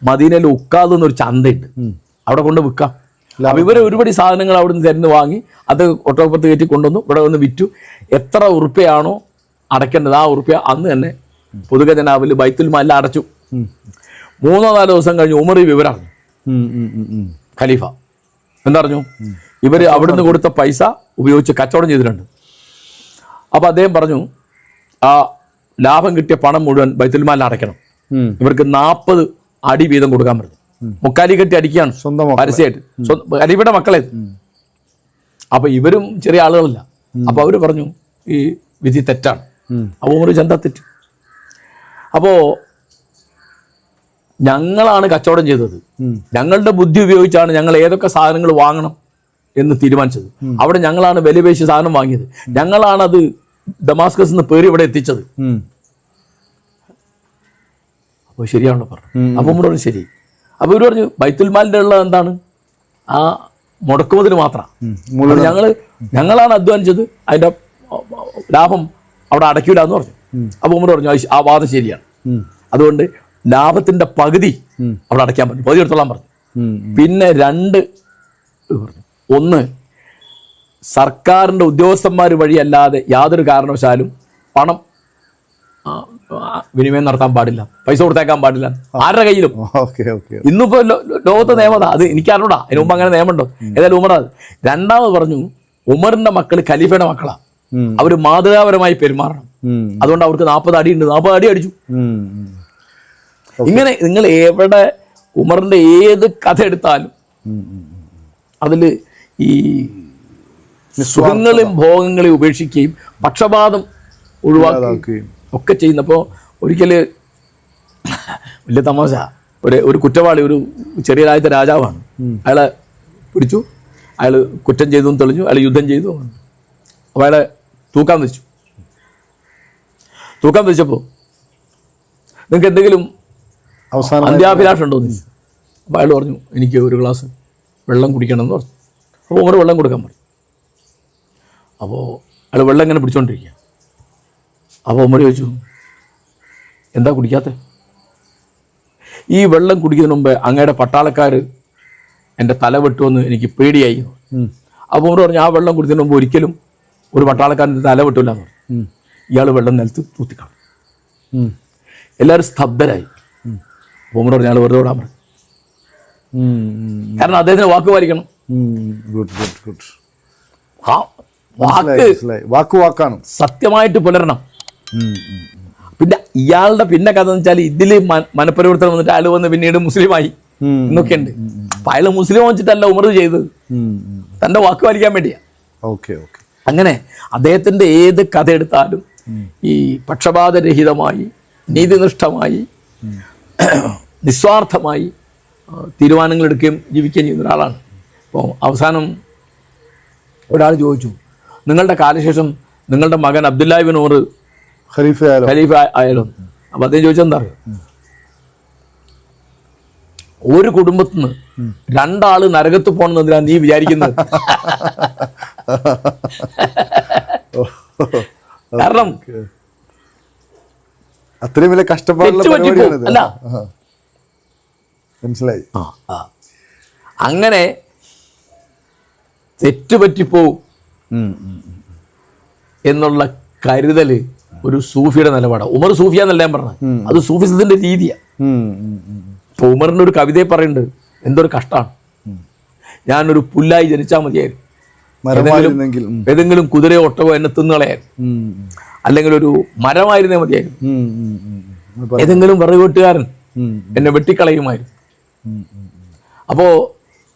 മദീനയിൽ ഉക്കാദ് എന്നൊരു ചന്തയുണ്ട്, അവിടെ കൊണ്ട് വിൽക്കാം. അപ്പോൾ ഇവർ ഒരുപടി സാധനങ്ങൾ അവിടെ നിന്ന് തിരഞ്ഞ് വാങ്ങി അത് ഒട്ടോപ്പത്ത് കയറ്റി കൊണ്ടുവന്നു. ഇവിടെ വന്ന് വിറ്റു. എത്ര ഉറുപ്പ്യയാണോ അടയ്ക്കേണ്ടത് ആ ഉറുപ്പ്യ അന്ന് തന്നെ പൊതുഖജനാവിൽ ബൈത്തുൽമാലിൽ അടച്ചു. 3-4 ദിവസം കഴിഞ്ഞ് ഉമർ ഈ വിവരം അറിഞ്ഞു. ഖലീഫ എന്തറിഞ്ഞു? ഇവർ അവിടുന്ന് കൊടുത്ത പൈസ ഉപയോഗിച്ച് കച്ചവടം ചെയ്തിട്ടുണ്ട്. അപ്പൊ അദ്ദേഹം പറഞ്ഞു ആ ലാഭം കിട്ടിയ പണം മുഴുവൻ ബൈത്തുൽമാലിൽ അടയ്ക്കണം. ഇവർക്ക് 40 അടി വീതം കൊടുക്കാൻ പറഞ്ഞു. മുക്കാലി കെട്ടി അടിക്കുകയാണ് പരസ്യമായിട്ട്, ഖലീഫയുടെ മക്കളെ. അപ്പൊ ഇവരും ചെറിയ ആളുകളല്ല. അപ്പൊ അവര് പറഞ്ഞു ഈ വിധി തെറ്റാണ്. അപ്പൊ ഉമർ ചന്ത തെറ്റ്. അപ്പോ ഞങ്ങളാണ് കച്ചവടം ചെയ്തത്, ഞങ്ങളുടെ ബുദ്ധി ഉപയോഗിച്ചാണ് ഞങ്ങൾ ഏതൊക്കെ സാധനങ്ങൾ വാങ്ങണം എന്ന് തീരുമാനിച്ചത്. അവിടെ ഞങ്ങളാണ് വില പേശി സാധനം വാങ്ങിയത്, ഞങ്ങളാണ് അത് ഡമാസ്കസ് നിന്ന് പേര് ഇവിടെ എത്തിച്ചത്. അപ്പോൾ ശരിയാണല്ലോ പറഞ്ഞു. അപ്പോൾ ഉമർ പറഞ്ഞു ശരി. അപ്പോൾ ഇവർ പറഞ്ഞു ബൈത്തുൽമാലിൻ്റെ ഉള്ളത് എന്താണ്? ആ മുടക്കുമതിന് മാത്രമാണ്. ഞങ്ങളാണ് അധ്വാനിച്ചത്, അതിന്റെ ലാഭം അവിടെ അടയ്ക്കൂല എന്ന് പറഞ്ഞു. അപ്പോൾ ഉമർ പറഞ്ഞു ആ വാദം ശരിയാണ്, അതുകൊണ്ട് ലാഭത്തിന്റെ പകുതി അവിടെ അടയ്ക്കാൻ പറഞ്ഞു, പകുതി എടുത്തോളാൻ പറഞ്ഞു. പിന്നെ 2 പറഞ്ഞു. ഒന്ന്, സർക്കാരിന്റെ ഉദ്യോഗസ്ഥന്മാർ വഴിയല്ലാതെ യാതൊരു കാരണവശാലും പണം വിനിമയം നടത്താൻ പാടില്ല, പൈസ കൊടുത്തേക്കാൻ പാടില്ല ആരുടെ കയ്യിലും. ഇന്നിപ്പോ ലോകത്തെ നിയമം അത് എനിക്കറിഞ്ഞൂടാ, അതിന് മുമ്പ് അങ്ങനെ നിയമമുണ്ടോ? ഏതായാലും ഉമർ അത്. 2ാമത് പറഞ്ഞു ഉമറിന്റെ മക്കള് ഖലീഫയുടെ മക്കളാ, അവര് മാതൃകാപരമായി പെരുമാറണം, അതുകൊണ്ട് അവർക്ക് 40 അടി ഉണ്ട്, 40 അടി അടിച്ചു. ഇങ്ങനെ നിങ്ങൾ എവിടെ ഉമറിന്റെ ഏത് കഥ എടുത്താലും അതിൽ ഈ സുഖങ്ങളെയും ഭോഗങ്ങളെയും ഉപേക്ഷിക്കുകയും പക്ഷപാതം ഒഴിവാക്കുകയും ഒക്കെ ചെയ്യുന്നപ്പോൾ ഒരിക്കൽ വലിയ തമാശ, ഒരു കുറ്റവാളി, ഒരു ചെറിയ രാജ്യത്തെ രാജാവാണ്. അയാളെ പിടിച്ചു, അയാൾ കുറ്റം ചെയ്തു എന്ന് തെളിഞ്ഞു, അയാൾ യുദ്ധം ചെയ്തു. അപ്പോൾ അയാളെ തൂക്കാൻ വെച്ചു. തൂക്കാൻ വെച്ചപ്പോൾ നിങ്ങൾക്ക് എന്തെങ്കിലും അന്ത്യാഭിലാഷം ഉണ്ടോ എന്ന് ചോദിച്ചു. അപ്പോൾ അയാൾ പറഞ്ഞു എനിക്ക് ഒരു ഗ്ലാസ് വെള്ളം കുടിക്കണം എന്ന് പറഞ്ഞു. അപ്പോൾ ഉമർ വെള്ളം കൊടുക്കാൻ പറഞ്ഞു. അപ്പോൾ അയാൾ വെള്ളം ഇങ്ങനെ പിടിച്ചോണ്ടിരിക്കുക. അപ്പോൾ ഉമ്മർ ചോദിച്ചു, എന്താ കുടിക്കാത്ത? ഈ വെള്ളം കുടിക്കുന്നതിന് മുമ്പ് അങ്ങയുടെ പട്ടാളക്കാർ എൻ്റെ തല വെട്ടുമെന്ന് എനിക്ക് പേടിയായി. അപ്പോൾ ഉമ്മർ പറഞ്ഞു, ആ വെള്ളം കുടിക്കുന്നതിന് മുമ്പ് ഒരിക്കലും ഒരു പട്ടാളക്കാരൻ്റെ തല വെട്ടില്ല എന്ന് പറഞ്ഞു. ഇയാൾ വെള്ളം നിലത്ത് തൂത്തിക്കാണും. എല്ലാവരും സ്തബ്ധരായി. അപ്പോൾ ഉമ്മർ പറഞ്ഞു, അയാൾ വെറുതെ വിടാൻ പറഞ്ഞു. കാരണം അദ്ദേഹത്തിന് വാക്ക് പാലിക്കണം. ആ വാക്കാണ്, സത്യമായിട്ട് പുലരണം. പിന്നെ ഇയാളുടെ പിന്നെ കഥ എന്ന് വെച്ചാൽ ഇതിൽ മനപരിവർത്തനം വന്നിട്ട് അയാൾ വന്ന് പിന്നീട് മുസ്ലിമായി എന്നൊക്കെ ഉണ്ട്. അപ്പൊ അയാൾ മുസ്ലിം വെച്ചിട്ടല്ല ഉമർ ചെയ്തത്, തന്റെ വാക്ക് പാലിക്കാൻ വേണ്ടിയാ. അങ്ങനെ അദ്ദേഹത്തിന്റെ ഏത് കഥ എടുത്താലും ഈ പക്ഷപാതരഹിതമായി, നീതിനിഷ്ഠമായി, നിസ്വാർത്ഥമായി തീരുമാനങ്ങൾ എടുക്കുകയും ജീവിക്കുകയും ചെയ്യുന്ന ഒരാളാണ്. അപ്പോൾ അവസാനം ഒരാൾ ചോദിച്ചു, നിങ്ങളുടെ കാലശേഷം നിങ്ങളുടെ മകൻ അബ്ദുല്ലാഹി ബിൻ ഉമർ ഖലീഫ ആയാലോ? അപ്പം അദ്ദേഹം ചോദിച്ചെന്താ അറിയോ, ഒരു കുടുംബത്തിൽ നിന്ന് 2 ആള് നരകത്ത് പോകണമെന്ന് നീ വിചാരിക്കുന്നത്? കാരണം അത്രയും വലിയ കഷ്ടപ്പാടുള്ള അല്ല, മനസ്സിലായി. അങ്ങനെ തെറ്റുപറ്റിപ്പോവും എന്നുള്ള കരുതല് ഒരു സൂഫിയുടെ നിലപാടാണ്. ഉമർ സൂഫിയാന്നല്ല ഞാൻ പറഞ്ഞത്, അത് സൂഫിസത്തിന്റെ രീതിയാണ്. ഇപ്പൊ ഉമറിന്റെ ഒരു കവിതയെ പറയുന്നുണ്ട്, എന്തൊരു കഷ്ടമാണ്, ഞാനൊരു പുല്ലായി ജനിച്ചാൽ മതിയായിരുന്നു, ഏതെങ്കിലും കുതിരയോ ഒട്ടകോ എന്നെ തിന്നുകളയായിരുന്നു, അല്ലെങ്കിൽ ഒരു മരമായിരുന്നേ മതിയായിരുന്നു, ഏതെങ്കിലും വിറകുവെട്ടുകാരൻ എന്നെ വെട്ടിക്കളയുമായിരുന്നു. അപ്പോ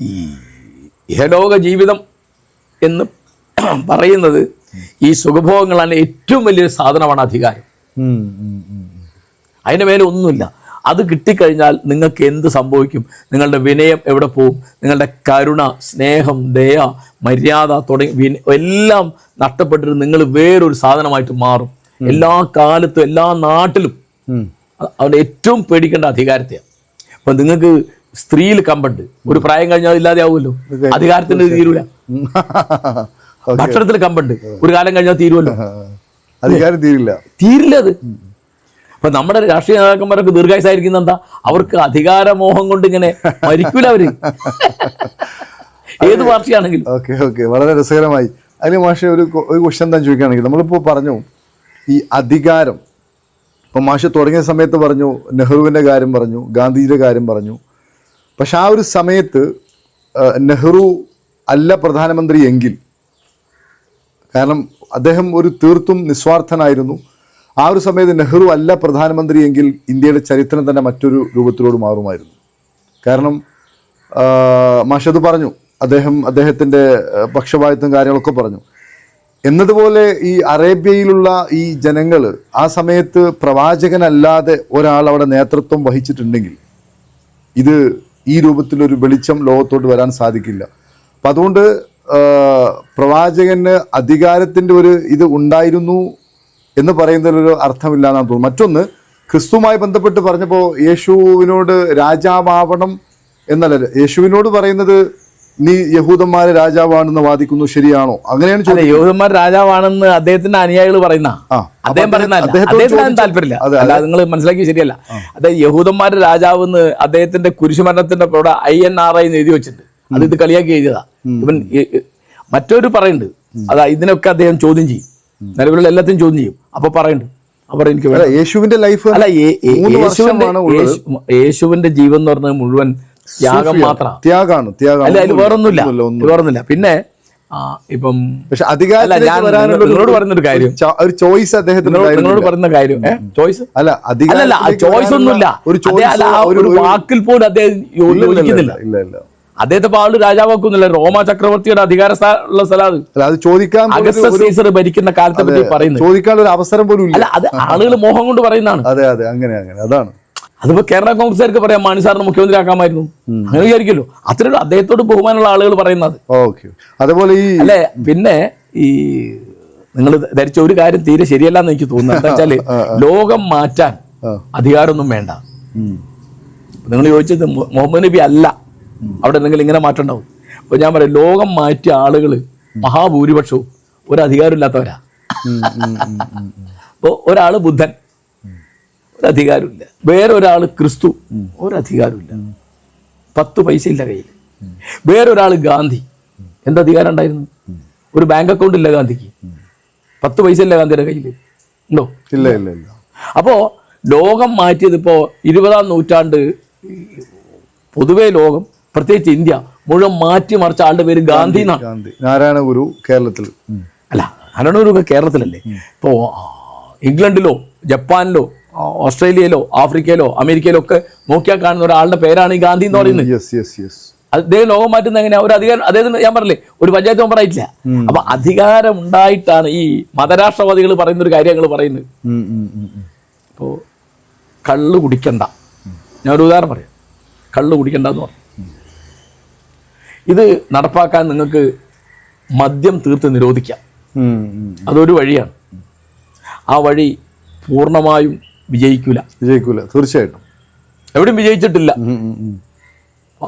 ഈ ഇഹലോക ജീവിതം എന്ന് പറയുന്നത് ഈ സുഖഭോഗങ്ങളാണ്. ഏറ്റവും വലിയൊരു സാധനമാണ് അധികാരം. അതിന് മേലെ ഒന്നുമില്ല. അത് കിട്ടിക്കഴിഞ്ഞാൽ നിങ്ങൾക്ക് എന്ത് സംഭവിക്കും? നിങ്ങളുടെ വിനയം എവിടെ പോവും? നിങ്ങളുടെ കരുണ, സ്നേഹം, ദയ, മര്യാദ തുടങ്ങി എല്ലാം നഷ്ടപ്പെട്ടിട്ട് നിങ്ങൾ വേറൊരു സാധനമായിട്ട് മാറും. എല്ലാ കാലത്തും എല്ലാ നാട്ടിലും അവരുടെ ഏറ്റവും പേടിക്കേണ്ട അധികാരത്തെയാണ്. അപ്പൊ നിങ്ങൾക്ക് സ്ത്രീയിൽ കമ്പുണ്ട്, ഒരു പ്രായം കഴിഞ്ഞാൽ ഇല്ലാതെ ആവുമല്ലോ, അധികാരത്തിന് തീരൂല. ഭക്ഷണത്തിൽ കമ്പുണ്ട്, ഒരു കാലം കഴിഞ്ഞാൽ തീരുമല്ലോ, അധികാരം തീരില്ല അത്. അപ്പൊ നമ്മുടെ രാഷ്ട്രീയ നേതാക്കന്മാരൊക്കെ ദീർഘായുസായിരിക്കുന്ന എന്താ? അവർക്ക് അധികാരമോഹം കൊണ്ട് ഇങ്ങനെ മരിക്കൂല അവര്, ഏത് പാർട്ടിയാണെങ്കിലും. ഓക്കെ, വളരെ രസകരമായി. അതിന് മാഷെ ഒരു ക്വസ്റ്റ്യൻ എന്താ ചോദിക്കുകയാണെങ്കിൽ, നമ്മളിപ്പോൾ പറഞ്ഞു ഈ അധികാരം. ഇപ്പം മാഷ് തുടങ്ങിയ സമയത്ത് പറഞ്ഞു, നെഹ്റുവിൻ്റെ കാര്യം പറഞ്ഞു, ഗാന്ധിജിയുടെ കാര്യം പറഞ്ഞു. പക്ഷെ ആ ഒരു സമയത്ത് നെഹ്റു അല്ല പ്രധാനമന്ത്രി എങ്കിൽ, കാരണം അദ്ദേഹം ഒരു തീർത്തും നിസ്വാർത്ഥനായിരുന്നു. ആ ഒരു സമയത്ത് നെഹ്റു അല്ല പ്രധാനമന്ത്രി എങ്കിൽ ഇന്ത്യയുടെ ചരിത്രം തന്നെ മറ്റൊരു രൂപത്തിലോട് മാറുമായിരുന്നു. കാരണം മാഷത് പറഞ്ഞു, അദ്ദേഹത്തിൻ്റെ പക്ഷപാതിത്വം കാര്യങ്ങളൊക്കെ പറഞ്ഞു. എന്നതുപോലെ ഈ അറേബ്യയിലുള്ള ഈ ജനങ്ങൾ ആ സമയത്ത് പ്രവാചകനല്ലാതെ ഒരാൾ അവിടെ നേതൃത്വം വഹിച്ചിട്ടുണ്ടെങ്കിൽ ഇത് ഈ രൂപത്തിലൊരു വെളിച്ചം ലോകത്തോട്ട് വരാൻ സാധിക്കില്ല. അപ്പം അതുകൊണ്ട് പ്രവാചകന് അധികാരത്തിൻ്റെ ഒരു ഇത് ഉണ്ടായിരുന്നു എന്ന് പറയുന്നതിലൊരു അർത്ഥമില്ല എന്നാണ് തോന്നുന്നു. മറ്റൊന്ന്, ക്രിസ്തുവുമായി ബന്ധപ്പെട്ട് പറഞ്ഞപ്പോൾ യേശുവിനോട് രാജാവാവണം എന്നല്ല, യേശുവിനോട് പറയുന്നത് നീ യഹൂദന്മാരെ രാജാവാണെന്ന് വാദിക്കുന്നു, ശരിയാണോ? അങ്ങനെയാണ് യഹൂദന്മാർ രാജാവാണെന്ന് അദ്ദേഹത്തിന്റെ അനുയായികൾ പറയുന്ന, അദ്ദേഹം പറയുന്ന താല്പര്യമില്ല, അല്ല നിങ്ങൾ മനസ്സിലാക്കി ശരിയല്ല. അതായത് യഹൂദന്മാരുടെ രാജാവ് എന്ന് അദ്ദേഹത്തിന്റെ കുരിശുമരണത്തിന്റെ അവിടെ INRI എഴുതി വെച്ചിട്ടുണ്ട്, അത് ഇത് കളിയാക്കി എഴുതിയതാ. ഇവൻ മറ്റൊരു പറയുന്നുണ്ട്, അതാ ഇതിനൊക്കെ അദ്ദേഹം ചോദ്യം ചെയ്യും, നിലവിലുള്ള എല്ലാത്തിനും ചോദ്യം ചെയ്യും. അപ്പൊ പറയുന്നുണ്ട്, അപ്പോൾ എനിക്ക് യേശുവിന്റെ ലൈഫ് അല്ല, യേശുവിന്റെ ജീവൻ എന്ന് പറഞ്ഞത് മുഴുവൻ ത്യാഗം മാത്രമാണ്, അല്ല അതിൽ വേറൊന്നുമില്ല. പിന്നെ ഇപ്പം പക്ഷെ നിങ്ങളോട് പറയുന്നൊരു കാര്യം, ചോയ്സ് നിങ്ങളോട് പറയുന്ന കാര്യം, ചോയ്സ് അല്ല, ചോയ്സ് ഒന്നുമില്ല, ഒരു വാക്കിൽ പോലും അദ്ദേഹം യോജിക്കുന്നില്ല. അദ്ദേഹത്തെ ആള് രാജാവാക്കുന്നില്ല, റോമ ചക്രവർത്തിയുടെ അധികാര ഉള്ള സ്ഥലം അത് ചോദിക്കാൻ അഗസ്റ്റസ് സീസർ ഭരിക്കുന്ന കാലത്തെ പറ്റി പറയുന്നത്, ചോദിക്കാൻ ഒരു അവസരം പോലും ഇല്ല. അത് ആളുകൾ മോഹം കൊണ്ട് പറയുന്നതാണ്. അങ്ങനെ അതാണ്. അതിപ്പോ കേരള കോൺഗ്രസ്സുകാർക്ക് പറയാം, മാണി സാറിന് മുഖ്യമന്ത്രി ആക്കാമായിരുന്നു, അങ്ങനെ വിചാരിക്കുമല്ലോ. അത്രയും അദ്ദേഹത്തോട് ബഹുമാനമുള്ള ആളുകൾ പറയുന്നത്. അതുപോലെ ഈ അല്ലെ, പിന്നെ ഈ നിങ്ങൾ ധരിച്ച ഒരു കാര്യം തീരെ ശരിയല്ല എന്ന് എനിക്ക് തോന്നുന്നു. എന്താ വെച്ചാല് ലോകം മാറ്റാൻ അധികാരമൊന്നും വേണ്ട. നിങ്ങൾ ചോദിച്ചത് മുഹമ്മദ് നബി അല്ല അവിടെ എന്തെങ്കിലും ഇങ്ങനെ മാറ്റം ഉണ്ടാവും. അപ്പോൾ ഞാൻ പറയാം, ലോകം മാറ്റിയ ആളുകൾ മഹാഭൂരിപക്ഷവും ഒരു അധികാരമില്ലാത്തവരാ. അപ്പോൾ ഒരാൾ ബുദ്ധൻ, ഒരു അധികാരമില്ല. വേറൊരാൾ ക്രിസ്തു, ഒരു അധികാരമില്ല, 10 പൈസ ഇല്ല കയ്യിൽ. വേറൊരാൾ ഗാന്ധി, എന്താ അധികാരം ഉണ്ടായിരുന്നു? ഒരു ബാങ്ക് അക്കൗണ്ട് ഇല്ല ഗാന്ധിക്ക്, 10 പൈസ ഇല്ല ഗാന്ധിയുടെ കയ്യിൽ, ഉണ്ടോ? ഇല്ല ഇല്ല ഇല്ല. അപ്പോൾ ലോകം മാറ്റിയത് ഇപ്പോൾ 20-ാം നൂറ്റാണ്ട് പൊതുവേ ലോകം, പ്രത്യേകിച്ച് ഇന്ത്യ മുഴുവൻ മാറ്റി മറിച്ച ആളുടെ പേര് ഗാന്ധി എന്നാണ്. ഗാന്ധി, നാരായണ ഗുരു കേരളത്തിൽ. അല്ല, നാരായണ ഗുരു കേരളത്തിലല്ലേ. ഇപ്പോൾ ഇംഗ്ലണ്ടിലോ ജപ്പാനിലോ ഓസ്ട്രേലിയയിലോ ആഫ്രിക്കയിലോ അമേരിക്കയിലോ ഒക്കെ നോക്കിയാൽ കാണുന്ന ഒരാളുടെ പേരാണ് ഈ ഗാന്ധി എന്ന് പറയുന്നത്. Yes yes yes. അദ്ദേഹം ലോകം മാറ്റുന്ന എങ്ങനെയാ? ഒരു അധികാരം അദ്ദേഹത്തിന്, ഞാൻ പറഞ്ഞില്ലേ, ഒരു പഞ്ചായത്ത് മെമ്പർ ആയിട്ടില്ല. അപ്പൊ അധികാരം ഉണ്ടായിട്ടാണ് ഈ മതരാഷ്ട്രവാദികൾ പറയുന്ന ഒരു കാര്യം ഞങ്ങൾ പറയുന്നത്. ഇപ്പോൾ കള്ള് കുടിക്കണ്ട, ഞാൻ ഒരു ഉദാഹരണം പറയാം. കള്ള് കുടിക്കണ്ട എന്ന് പറഞ്ഞു. ഇത് നടപ്പാക്കാൻ നിങ്ങൾക്ക് മദ്യം തീർത്ത് നിരോധിക്കാം, അതൊരു വഴിയാണ്. ആ വഴി പൂർണ്ണമായും വിജയിക്കൂല. തീർച്ചയായിട്ടും. എവിടെയും വിജയിച്ചിട്ടില്ല.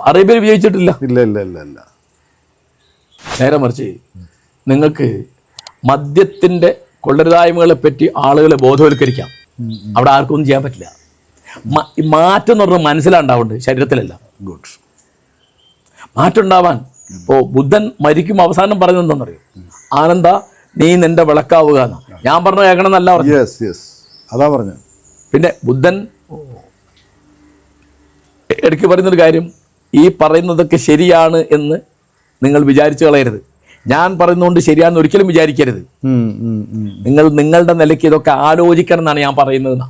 അറേബ്യയിൽ വിജയിച്ചിട്ടില്ല. ഇല്ല ഇല്ല ഇല്ല ഇല്ല. നേരെ മറിച്ച് നിങ്ങൾക്ക് മദ്യത്തിൻ്റെ കൊള്ളരുതായ്മകളെ പറ്റി ആളുകളെ ബോധവൽക്കരിക്കാം. അവിടെ ആർക്കും ഒന്നും ചെയ്യാൻ പറ്റില്ല. മാറ്റം എന്ന് പറഞ്ഞാൽ മനസ്സിലാണ്ടാവുന്നുണ്ട്, ശരീരത്തിലല്ല. ഗുഡ്. മാറ്റം ഉണ്ടാവാൻ ഇപ്പോൾ ബുദ്ധൻ മരിക്കും അവസാനം പറയുന്നത് എന്താണെന്നറിയോ? ആനന്ദ, നീ നിന്റെ വിളക്കാവുക എന്നാ. ഞാൻ പറഞ്ഞ കേൾക്കണം എന്നല്ല പറഞ്ഞു. അതാ പറഞ്ഞു. പിന്നെ ബുദ്ധൻ ഇടയ്ക്ക് പറയുന്നൊരു കാര്യം, ഈ പറയുന്നതൊക്കെ ശരിയാണ് എന്ന് നിങ്ങൾ വിചാരിച്ചു കളയരുത്. ഞാൻ പറയുന്നതുകൊണ്ട് ശരിയാണെന്ന് ഒരിക്കലും വിചാരിക്കരുത്. നിങ്ങൾ നിങ്ങളുടെ നിലയ്ക്ക് ഇതൊക്കെ ആലോചിക്കണം എന്നാണ് ഞാൻ പറയുന്നത്.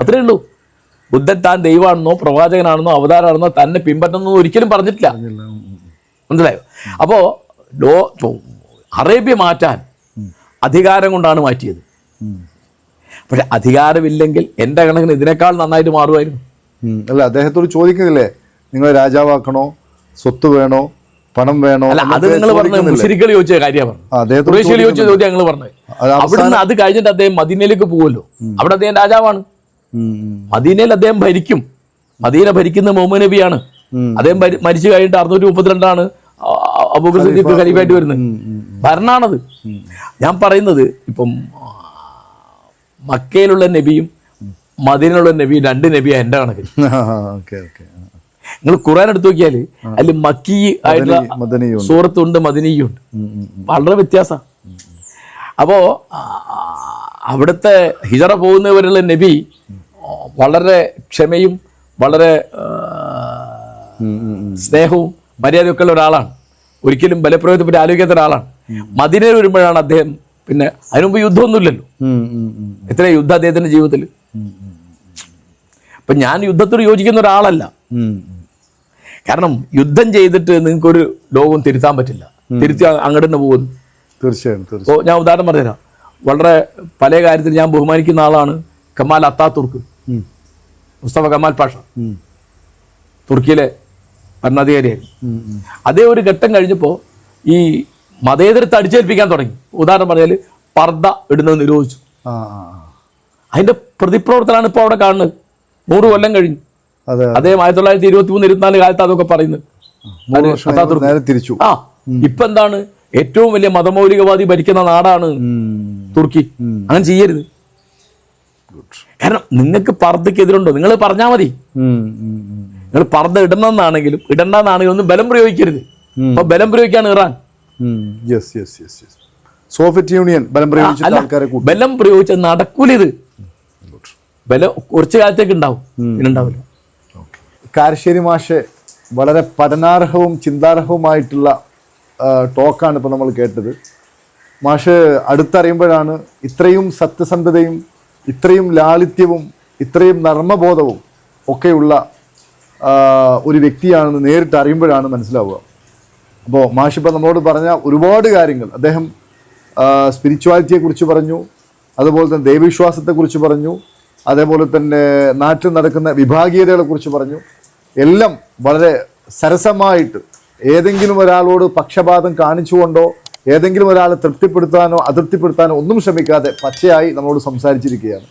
അത്രേ ഉള്ളൂ. ബുദ്ധൻ താൻ ദൈവമാണെന്നോ പ്രവാചകനാണെന്നോ അവതാരമാണെന്നോ തന്നെ പിൻപറ്റുന്നോ ഒരിക്കലും പറഞ്ഞിട്ടില്ല. മനസ്സിലായോ? അപ്പോൾ അറേബ്യ മാറ്റാൻ അധികാരം കൊണ്ടാണ് മാറ്റിയത്. പക്ഷെ അധികാരമില്ലെങ്കിൽ എൻ്റെ കണക്കിന് ഇതിനേക്കാൾ നന്നായിട്ട് മാറുമായിരുന്നു. അല്ല, അദ്ദേഹത്തോട് ചോദിക്കുന്നില്ലേ, നിങ്ങൾ രാജാവാക്കണോ, സ്വത്ത് വേണോ, പണം വേണോ? അല്ല, അത് നിങ്ങൾ പറഞ്ഞ മുസ്ലിങ്ങൾ ചോദിച്ച കാര്യമാണ്. ഖുറൈശികൾ ചോദിച്ച ചോദ്യം ഞങ്ങൾ പറഞ്ഞത്. അവിടുന്ന് അത് കഴിഞ്ഞിട്ട് അദ്ദേഹം മദീനയിലേക്ക് പോകുമല്ലോ. അവിടെ അദ്ദേഹം രാജാവാണ്. മദീനയിൽ അദ്ദേഹം ഭരിക്കും. മദീന ഭരിക്കുന്ന മുഹമ്മദ് നബിയാണ്. അദ്ദേഹം മരിച്ചു കഴിഞ്ഞിട്ട് 632 അബൂബക്കർ സിദ്ദീഖ് ഖലീഫയായിട്ട് വരുന്നത്. ഭരണാണത്. ഞാൻ പറയുന്നത് ഇപ്പം മക്കയിലുള്ള നബിയും മദീനയിലുള്ള നബിയും 2 നബിയാണ് എൻ്റെ കണക്കിൽ. നിങ്ങൾ ഖുർആൻ എടുത്തു നോക്കിയാൽ അതിൽ മക്കി ആയിട്ടുള്ള സൂറത്തുണ്ട്, മദനിയുണ്ട്. വളരെ വ്യത്യാസം. അപ്പോൾ അവിടുത്തെ ഹിജറ പോകുന്നവരുള്ള നബി വളരെ ക്ഷമയും വളരെ സ്നേഹവും മര്യാദയൊക്കെ ഉള്ള ഒരാളാണ്. ഒരിക്കലും ബലപ്രയോഗത്തെ പറ്റി ആലോചിക്കാത്ത ഒരാളാണ്. മദീനയിൽ വരുമ്പോഴാണ് അദ്ദേഹം, പിന്നെ അതിനുമുമ്പ് യുദ്ധമൊന്നുമില്ലല്ലോ. എത്ര യുദ്ധം അദ്ദേഹത്തിന്റെ ജീവിതത്തിൽ. അപ്പൊ ഞാൻ യുദ്ധത്തോട് യോജിക്കുന്ന ഒരാളല്ല. കാരണം യുദ്ധം ചെയ്തിട്ട് നിങ്ങൾക്കൊരു ലോകം തിരുത്താൻ പറ്റില്ല. തിരുത്തി അങ്ങോട്ട് തന്നെ പോകുന്നു. തീർച്ചയായും. അപ്പോൾ ഞാൻ ഉദാഹരണം പറഞ്ഞുതരാം. വളരെ പല കാര്യത്തിൽ ഞാൻ ബഹുമാനിക്കുന്ന ആളാണ് കമാൽ അത്താതുർക്ക്, മുസ്തഫ കമാൽ പാഷ. തുർക്കിയിലെ ഭരണാധികാരിയായിരുന്നു. അതേ ഒരു ഘട്ടം കഴിഞ്ഞപ്പോൾ ഈ മതേതരത്തെ അടിച്ചേൽപ്പിക്കാൻ തുടങ്ങി. ഉദാഹരണം പറഞ്ഞാൽ പർദ്ദ ഇടുന്നത് നിരോധിച്ചു. അതിന്റെ പ്രതിപ്രവർത്തനമാണ് ഇപ്പോൾ അവിടെ കാണുന്നത്. 100 കൊല്ലം കഴിഞ്ഞു. അദ്ദേഹം 1923-24 കാലത്ത് അതൊക്കെ പറയുന്നത്. ഇപ്പൊ എന്താണ്? ഏറ്റവും വലിയ മതമൗലികവാദി ഭരിക്കുന്ന നാടാണ് തുർക്കി. അങ്ങനെ ചെയ്യരുത്. കാരണം നിങ്ങൾക്ക് പർദ്ദയ്ക്ക് എതിരുണ്ടോ? നിങ്ങൾ പറഞ്ഞാൽ മതി. നിങ്ങൾ പർദ്ദ ഇടണമെന്നാണെങ്കിലും ഇടണ്ടെന്നാണെങ്കിലും ഒന്നും ബലം പ്രയോഗിക്കരുത്. അപ്പൊ ബലം പ്രയോഗിക്കാണ് ഇറാൻ. സോവിയറ്റ് യൂണിയൻ ബലം പ്രയോഗിച്ച നടക്കൂല. ഇത് ബലം കുറച്ചു കാലത്തേക്ക് ഉണ്ടാവും, പിന്നുണ്ടാവില്ല. കാരശ്ശേരി മാഷെ വളരെ പഠനാർഹവും ചിന്താർഹവുമായിട്ടുള്ള ടോക്കാണ് ഇപ്പോൾ നമ്മൾ കേട്ടത്. മാഷ് അടുത്തറിയുമ്പോഴാണ് ഇത്രയും സത്യസന്ധതയും ഇത്രയും ലാളിത്യവും ഇത്രയും നർമ്മബോധവും ഒക്കെയുള്ള ഒരു വ്യക്തിയാണെന്ന് നേരിട്ട് അറിയുമ്പോഴാണ് മനസ്സിലാവുക. അപ്പോൾ മാഷിപ്പോൾ നമ്മളോട് പറഞ്ഞ ഒരുപാട് കാര്യങ്ങൾ, അദ്ദേഹം സ്പിരിച്വാലിറ്റിയെക്കുറിച്ച് പറഞ്ഞു, അതുപോലെ തന്നെ ദൈവവിശ്വാസത്തെക്കുറിച്ച് പറഞ്ഞു, അതേപോലെ തന്നെ നാട്ടിൽ നടക്കുന്ന വിഭാഗീയതകളെക്കുറിച്ച് പറഞ്ഞു. എല്ലാം വളരെ സരസമായിട്ട്, ഏതെങ്കിലും ഒരാളോട് പക്ഷപാതം കാണിച്ചുകൊണ്ടോ ഏതെങ്കിലും ഒരാളെ തൃപ്തിപ്പെടുത്താനോ അതൃപ്തിപ്പെടുത്താനോ ഒന്നും ശ്രമിക്കാതെ പച്ചയായി നമ്മളോട് സംസാരിച്ചിരിക്കുകയാണ്.